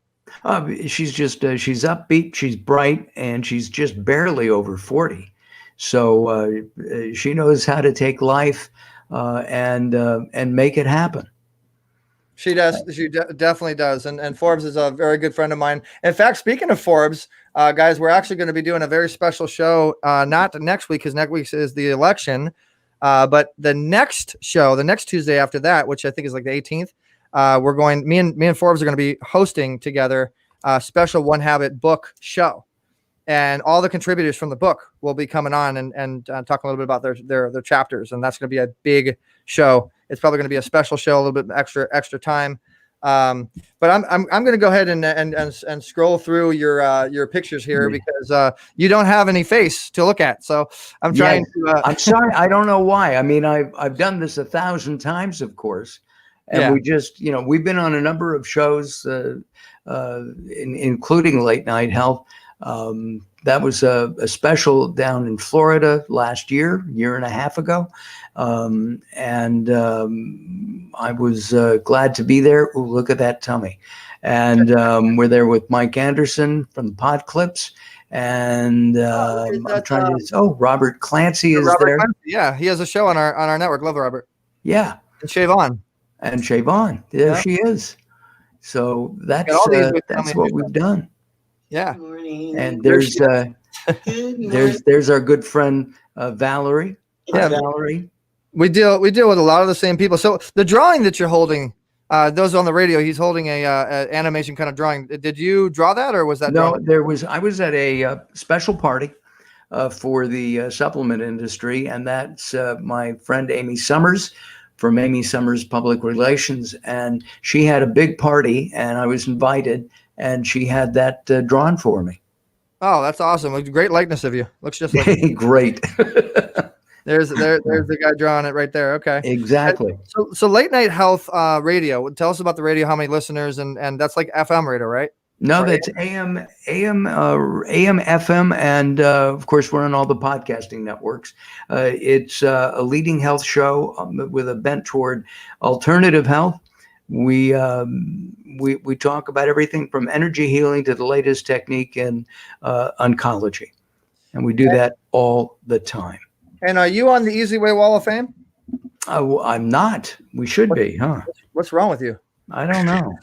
She's just she's upbeat, she's bright, and she's just barely over 40. So she knows how to take life and make it happen. She does. She definitely does. And Forbes is a very good friend of mine. In fact, speaking of Forbes, guys, we're actually going to be doing a very special show, not next week, because next week is the election, but the next show, the next Tuesday after that, which I think is like the 18th, me and Forbes are going to be hosting together a special One Habit book show. And all the contributors from the book will be coming on and talk a little bit about their chapters. And that's going to be a big show. It's probably going to be a special show, a little bit extra time. But I'm going to go ahead and scroll through your pictures here because you don't have any face to look at. So I'm trying to. I'm sorry, I don't know why. I mean, I've done this 1,000 times, of course, and we just we've been on a number of shows, including Late Night Health. That was a special down in Florida last year and a half ago. And I was glad to be there. Ooh, look at that tummy. And we're there with Mike Anderson from the Pod Clips. And I'm trying to, Robert Clancy is there. Clancy, yeah, he has a show on our network. Love Robert. Yeah. And Shavon. There she is. So that's what we've done. Yeah. And there's our good friend Valerie. Yeah, Valerie. We deal with a lot of the same people. So the drawing that you're holding, those on the radio, he's holding a animation kind of drawing. Did you draw that, or was that? No, I was at a special party for the supplement industry, and that's my friend Amy Summers from Amy Summers Public Relations, and she had a big party, and I was invited. And she had that drawn for me. Oh, that's awesome! Great likeness of you. Looks just like great. There's the guy drawing it right there. Okay, exactly. So Late Night Health radio. Tell us about the radio. How many listeners? And that's like FM radio, right? No, that's AM, FM, and of course we're on all the podcasting networks. It's a leading health show with a bent toward alternative health. We talk about everything from energy healing to the latest technique in oncology, and we do that all the time. And are you on the Easy Way Wall of Fame? I'm not. We should be, huh? What's wrong with you? I don't know.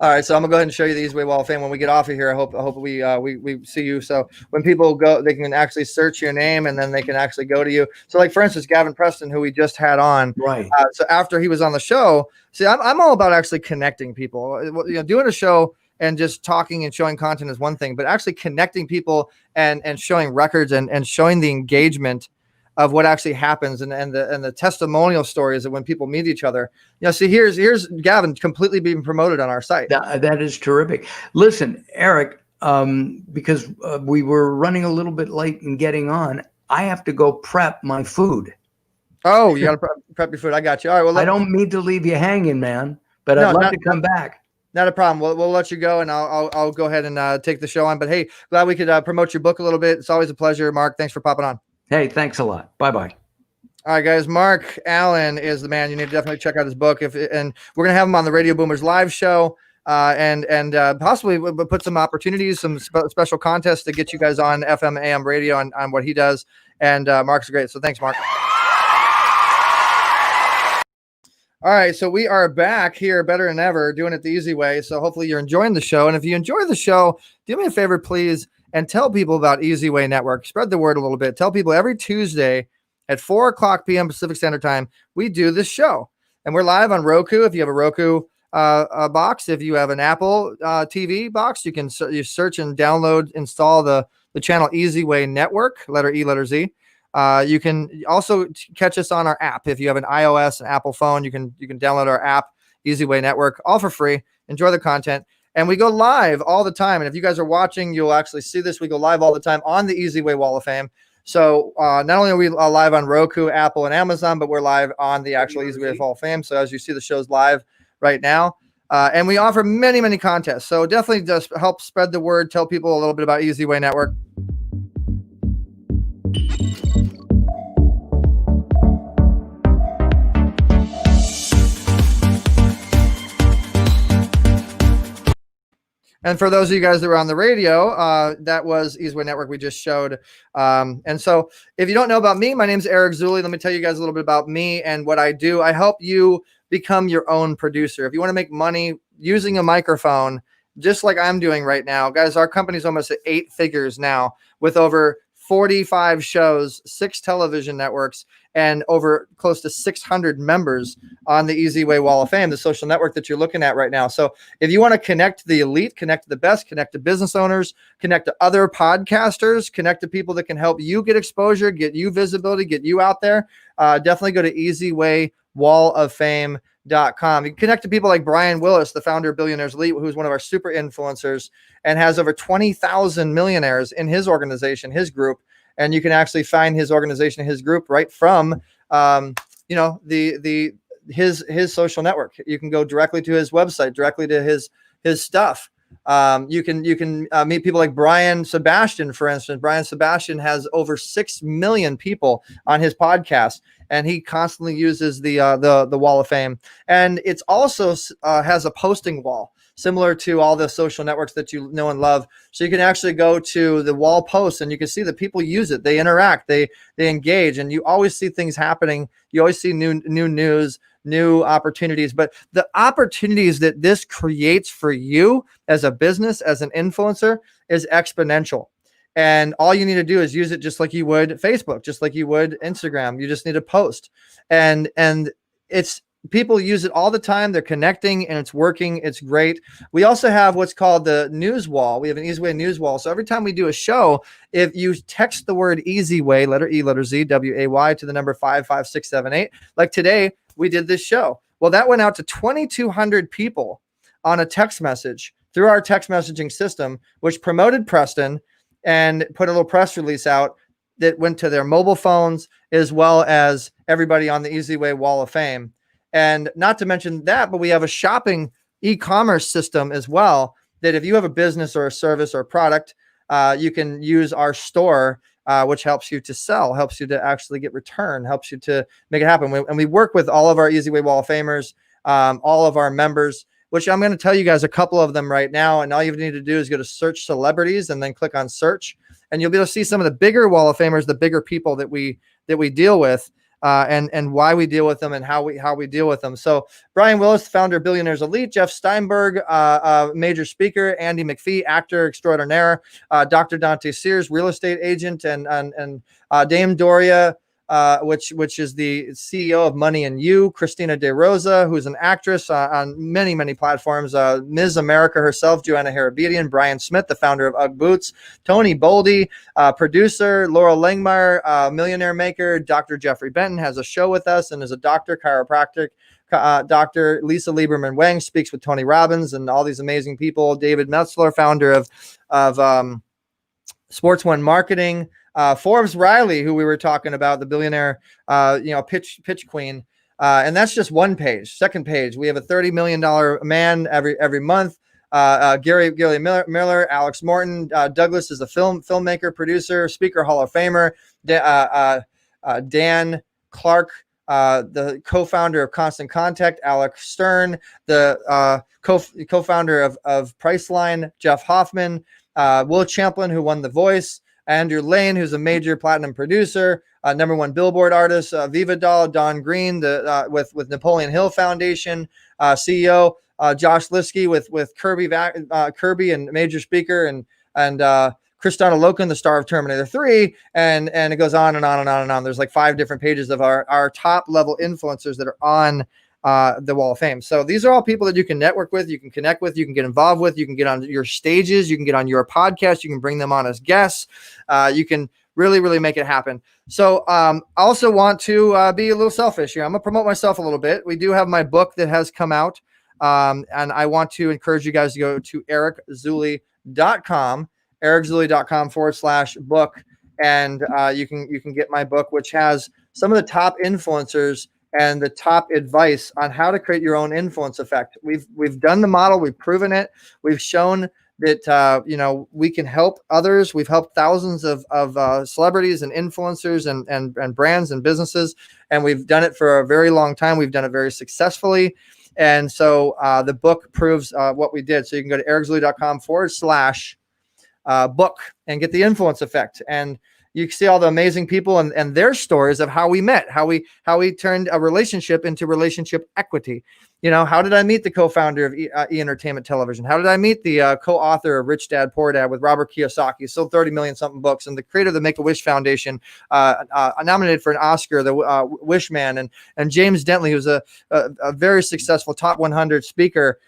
All right, so I'm gonna go ahead and show you the Easy Way Wall of Fame when we get off of here. I hope we see you. So when people go, they can actually search your name and then they can actually go to you. So like for instance, Gavin Preston, who we just had on, right? So after he was on the show, see, I'm all about actually connecting people. Doing a show and just talking and showing content is one thing, but actually connecting people and showing records and showing the engagement of what actually happens and the testimonial stories of when people meet each other. See, here's Gavin completely being promoted on our site. That is terrific. Listen, Eric, because we were running a little bit late in getting on, I have to go prep my food. Oh, you got to prep your food. I got you. All right. Well, I don't mean to leave you hanging, man, but I'd love to come back. Not a problem. We'll let you go, and I'll go ahead and take the show on. But hey, glad we could promote your book a little bit. It's always a pleasure, Mark. Thanks for popping on. Hey, thanks a lot. Bye-bye. All right, guys. Mark Allen is the man. You need to definitely check out his book. And we're going to have him on the Radio Boomers live show and possibly put some opportunities, some special contests to get you guys on FM, AM radio on what he does. And Mark's great. So thanks, Mark. All right, so we are back here better than ever, doing it the easy way. So hopefully you're enjoying the show. And if you enjoy the show, do me a favor, please, and tell people about Easy Way Network. Spread the word a little bit. Tell people every Tuesday at 4:00 p.m. Pacific Standard Time, we do this show. And we're live on Roku. If you have a Roku box, if you have an Apple TV box, you search and download, install the channel Easy Way Network, letter E, letter Z. You can also catch us on our app. If you have an iOS, an Apple phone, you can download our app, Easy Way Network, all for free. Enjoy the content. And we go live all the time. And if you guys are watching, you'll actually see this. We go live all the time on the Easy Way Wall of Fame. So not only are we live on Roku, Apple, and Amazon, but we're live on the actual Easy Way Wall of Fame. So as you see, the show's live right now. And we offer many, many contests. So definitely just help spread the word. Tell people a little bit about Easy Way Network. And for those of you guys that were on the radio, that was Easyway Network we just showed. And so if you don't know about me, my name is Eric Zuley. Let me tell you guys a little bit about me and what I do. I help you become your own producer. If you want to make money using a microphone, just like I'm doing right now, guys, our company's almost at 8 figures now with over 45 shows, 6 television networks, and over close to 600 members on the Easyway Wall of Fame, the social network that you're looking at right now. So if you want to connect to the elite, connect to the best, connect to business owners, connect to other podcasters, connect to people that can help you get exposure, get you visibility, get you out there, definitely go to easywaywalloffame.com. You can connect to people like Brian Willis, the founder of Billionaires Elite, who's one of our super influencers and has over 20,000 millionaires in his organization, his group. And you can actually find his organization, his group, right from, his social network. You can go directly to his website, directly to his stuff. You can meet people like Brian Sebastian, for instance. Brian Sebastian has over 6 million people on his podcast, and he constantly uses the Wall of Fame. And it's also has a posting wall, similar to all the social networks that you know and love. So you can actually go to the wall posts and you can see that people use it. They interact, they engage, and you always see things happening. You always see new news, new opportunities. But the opportunities that this creates for you as a business, as an influencer, is exponential. And all you need to do is use it just like you would Facebook, just like you would Instagram. You just need to post. And it's, people use it all the time. They're connecting and it's working. It's great. We also have what's called the news wall. We have an Easyway news wall. So every time we do a show, if you text the word Easyway, letter E, letter Z, WAY to the number 55678, like today, we did this show. Well, that went out to 2,200 people on a text message through our text messaging system, which promoted Preston and put a little press release out that went to their mobile phones as well as everybody on the Easyway Wall of Fame. And not to mention that, but we have a shopping e-commerce system as well, that if you have a business or a service or a product, you can use our store, which helps you to sell, helps you to actually get return, helps you to make it happen. And we work with all of our Easyway Wall of Famers, all of our members, which I'm going to tell you guys a couple of them right now. And all you need to do is go to search celebrities and then click on search. And you'll be able to see some of the bigger Wall of Famers, the bigger people that we deal with. And why we deal with them and how we deal with them. So Brian Willis, founder of Billionaires Elite, Jeff Steinberg, major speaker, Andy McPhee, actor extraordinaire, Dr. Dante Sears, real estate agent, and Dame Doria, which is the CEO of Money and You, Christina De Rosa, who's an actress on many, many platforms, Ms. America herself, Joanna Harabedian, Brian Smith, the founder of UGG Boots, Tony Boldy, producer, Laurel Langmeyer, millionaire maker, Dr. Jeffrey Benton has a show with us and is a doctor, chiropractic. Dr. Lisa Lieberman Wang speaks with Tony Robbins and all these amazing people. David Metzler, founder of Sports One Marketing. Forbes Riley, who we were talking about, the billionaire, pitch queen. And that's just one page. Second page, we have a $30 million man every month. Gary Miller, Alex Morton, Douglas is a filmmaker, producer, speaker, Hall of Famer. Dan Clark, the co-founder of Constant Contact, Alex Stern, the co-founder of Priceline, Jeff Hoffman, Will Champlin, who won The Voice, Andrew Lane, who's a major platinum producer, #1 Billboard artist, Viva Doll, Don Green, with Napoleon Hill Foundation, CEO, Josh Liskey with Kirby and major speaker, and Kristana Loken, the star of Terminator 3, and it goes on and on and on and on. There's like 5 different pages of our top level influencers that are on the Wall of Fame. So these are all people that you can network with, you can connect with, you can get involved with, you can get on your stages, you can get on your podcast, you can bring them on as guests. You can really, really make it happen. So I also want to be a little selfish here. I'm gonna promote myself a little bit. We do have my book that has come out. And I want to encourage you guys to go to ericzuley.com, ericzuley.com/book. And you can get my book, which has some of the top influencers and the top advice on how to create your own influence effect. We've done the model, we've proven it, we've shown that we can help others. We've helped thousands of celebrities and influencers and brands and businesses, and we've done it for a very long time. We've done it very successfully. And so the book proves what we did. So you can go to ericzuley.com/book and get the influence effect. And you can see all the amazing people and their stories of how we met, how we turned a relationship into relationship equity. How did I meet the co-founder of E Entertainment Television? How did I meet the co-author of Rich Dad Poor Dad with Robert Kiyosaki, sold 30 million something books, and the creator of the Make-A-Wish Foundation, nominated for an Oscar, the Wish Man, and James Dentley, who's a very successful top 100 speaker,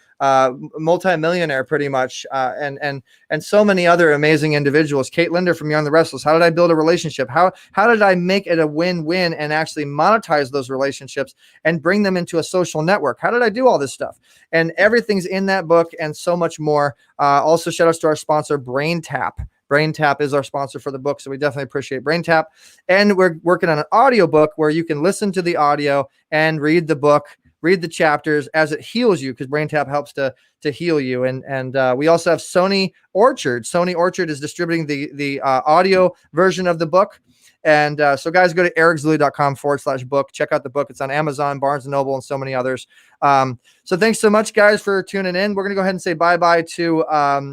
multi-millionaire pretty much, and so many other amazing individuals. Kate Linder from Young the Restless. How did I build a relationship? How did I make it a win-win and actually monetize those relationships and bring them into a social network? How did I do all this stuff? And everything's in that book and so much more. Also, shout outs to our sponsor, BrainTap. BrainTap is our sponsor for the book, so we definitely appreciate BrainTap. And we're working on an audio book where you can listen to the audio and read the book, read the chapters as it heals you, because BrainTap helps to heal you. And we also have Sony Orchard. Sony Orchard is distributing the audio version of the book. And so guys, go to ericzuley.com/book. Check out the book. It's on Amazon, Barnes & Noble, and so many others. So thanks so much, guys, for tuning in. We're going to go ahead and say bye-bye to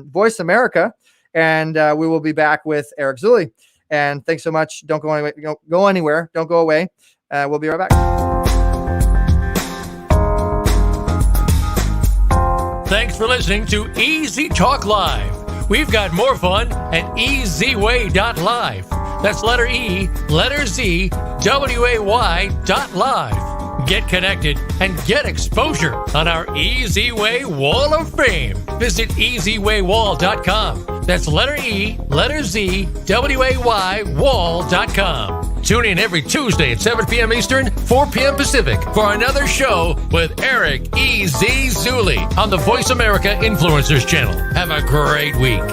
Voice America, and we will be back with Eric Zuley. And thanks so much. Don't go anywhere. Don't go anywhere. Don't go away. We'll be right back. Thanks for listening to Easy Talk Live. We've got more fun at easyway.live. That's letter E, letter Z, WAY.live. Get connected and get exposure on our Easy Way Wall of Fame. Visit easywaywall.com. That's letter E, letter Z, WAY wall.com. Tune in every Tuesday at 7 p.m. Eastern, 4 p.m. Pacific for another show with Eric E.Z. Zuley on the Voice America Influencers Channel. Have a great week.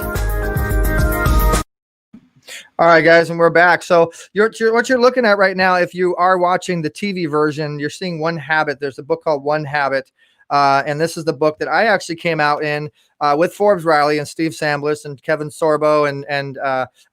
All right, guys, and we're back. So what you're looking at right now, if you are watching the TV version, you're seeing One Habit. There's a book called One Habit, and this is the book that I actually came out in with Forbes Riley and Steve Sambliss and Kevin Sorbo and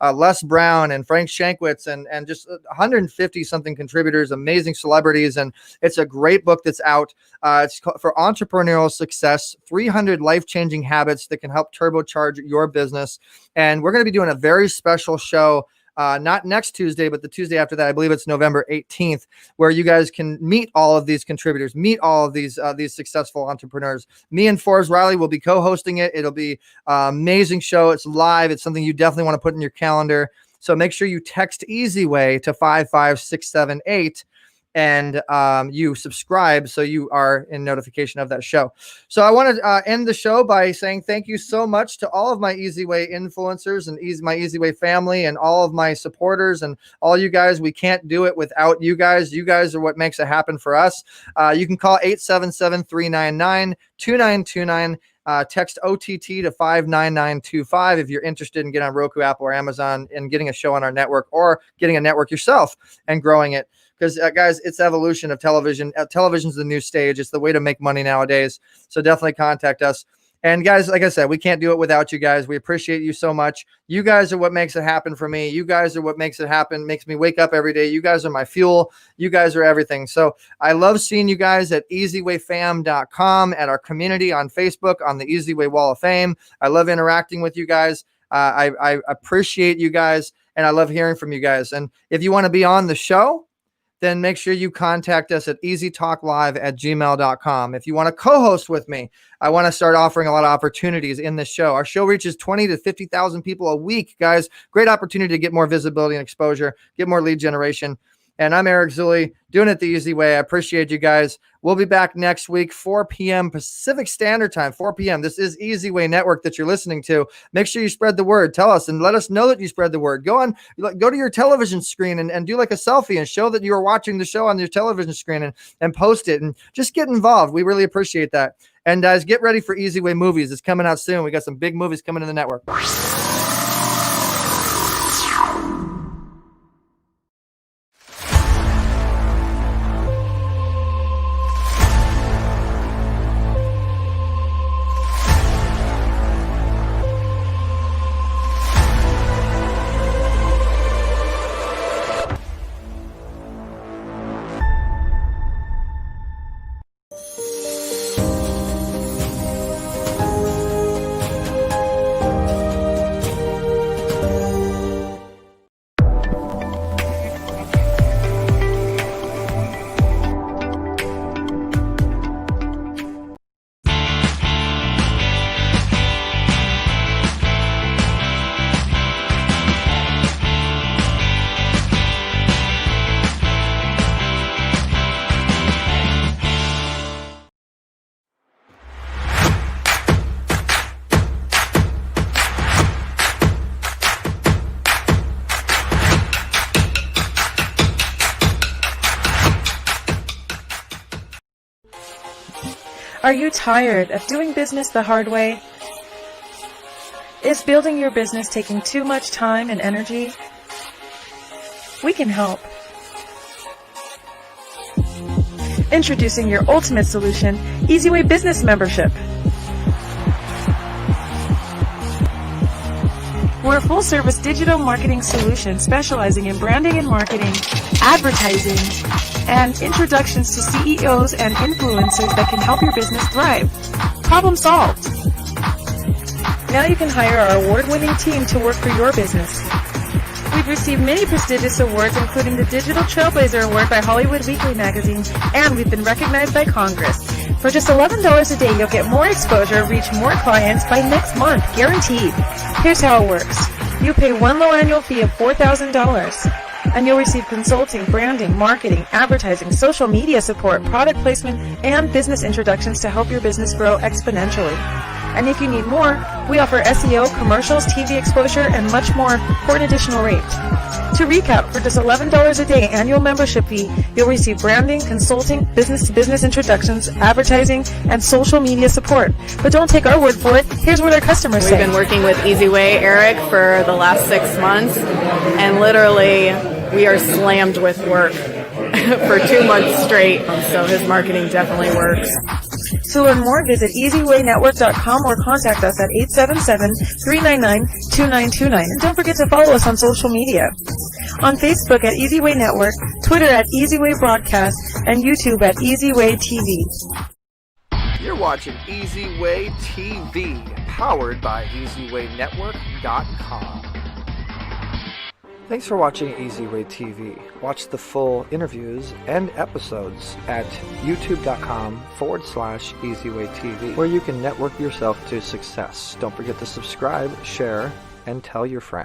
Les Brown and Frank Shankwitz and just 150 something contributors, amazing celebrities, and it's a great book that's out. It's for entrepreneurial success, 300 life-changing habits that can help turbocharge your business. And we're going to be doing a very special show, not next Tuesday, but the Tuesday after that. I believe it's November 18th, where you guys can meet all of these contributors, meet all of these successful entrepreneurs. Me and Forbes Riley will be co-hosting it. It'll be an amazing show. It's live. It's something you definitely want to put in your calendar. So make sure you text Easy Way to 55678 and you subscribe so you are in notification of that show. So I want to end the show by saying thank you so much to all of my Easy Way influencers and my Easy Way family and all of my supporters and all you guys. We can't do it without you guys. You guys are what makes it happen for us. You can call 877-399-2929. Text OTT to 59925 if you're interested in getting on Roku, Apple, or Amazon and getting a show on our network, or getting a network yourself and growing it. Because guys, it's evolution of television. Television's the new stage. It's the way to make money nowadays. So definitely contact us. And guys, like I said, we can't do it without you guys. We appreciate you so much. You guys are what makes it happen for me. You guys are what makes it happen, makes me wake up every day. You guys are my fuel. You guys are everything. So I love seeing you guys at easywayfam.com, at our community on Facebook, on the Easy Way Wall of Fame. I love interacting with you guys. I appreciate you guys, and I love hearing from you guys. And if you want to be on the show, then make sure you contact us at easytalklive@gmail.com. If you want to co-host with me, I want to start offering a lot of opportunities in this show. Our show reaches 20 to 50,000 people a week, guys. Great opportunity to get more visibility and exposure, get more lead generation. And I'm Eric Zuley, doing it the easy way. I appreciate you guys. We'll be back next week, 4 p.m. Pacific Standard Time, 4 p.m. This is Easy Way Network that you're listening to. Make sure you spread the word. Tell us and let us know that you spread the word. Go to your television screen and do like a selfie and show that you are watching the show on your television screen and post it and just get involved. We really appreciate that. And guys, get ready for Easy Way Movies. It's coming out soon. We got some big movies coming to the network. Are you tired of doing business the hard way? Is building your business taking too much time and energy? We can help. Introducing your ultimate solution, EasyWay Business Membership. We're a full-service digital marketing solution specializing in branding and marketing, advertising, and introductions to CEOs and influencers that can help your business thrive. Problem solved. Now you can hire our award-winning team to work for your business. We've received many prestigious awards, including the Digital Trailblazer Award by Hollywood Weekly magazine, and we've been recognized by Congress. For just $11 a day, you'll get more exposure, reach more clients by next month, guaranteed. Here's how it works. You pay one low annual fee of $4,000, and you'll receive consulting, branding, marketing, advertising, social media support, product placement, and business introductions to help your business grow exponentially. And if you need more, we offer SEO, commercials, TV exposure, and much more for an additional rate. To recap, for just $11 a day annual membership fee, you'll receive branding, consulting, business-to-business introductions, advertising, and social media support. But don't take our word for it. Here's what our customers say. We've been working with EasyWay, Eric, for the last 6 months, and literally we are slammed with work for 2 months straight, so his marketing definitely works. To learn more, visit EasyWayNetwork.com or contact us at 877-399-2929. And don't forget to follow us on social media. On Facebook at EasyWay Network, Twitter at EasyWay Broadcast, and YouTube at EasyWay TV. You're watching EasyWay TV, powered by EasyWayNetwork.com. Thanks for watching EasyWay TV. Watch the full interviews and episodes at youtube.com/EasyWay TV, where you can network yourself to success. Don't forget to subscribe, share, and tell your friends.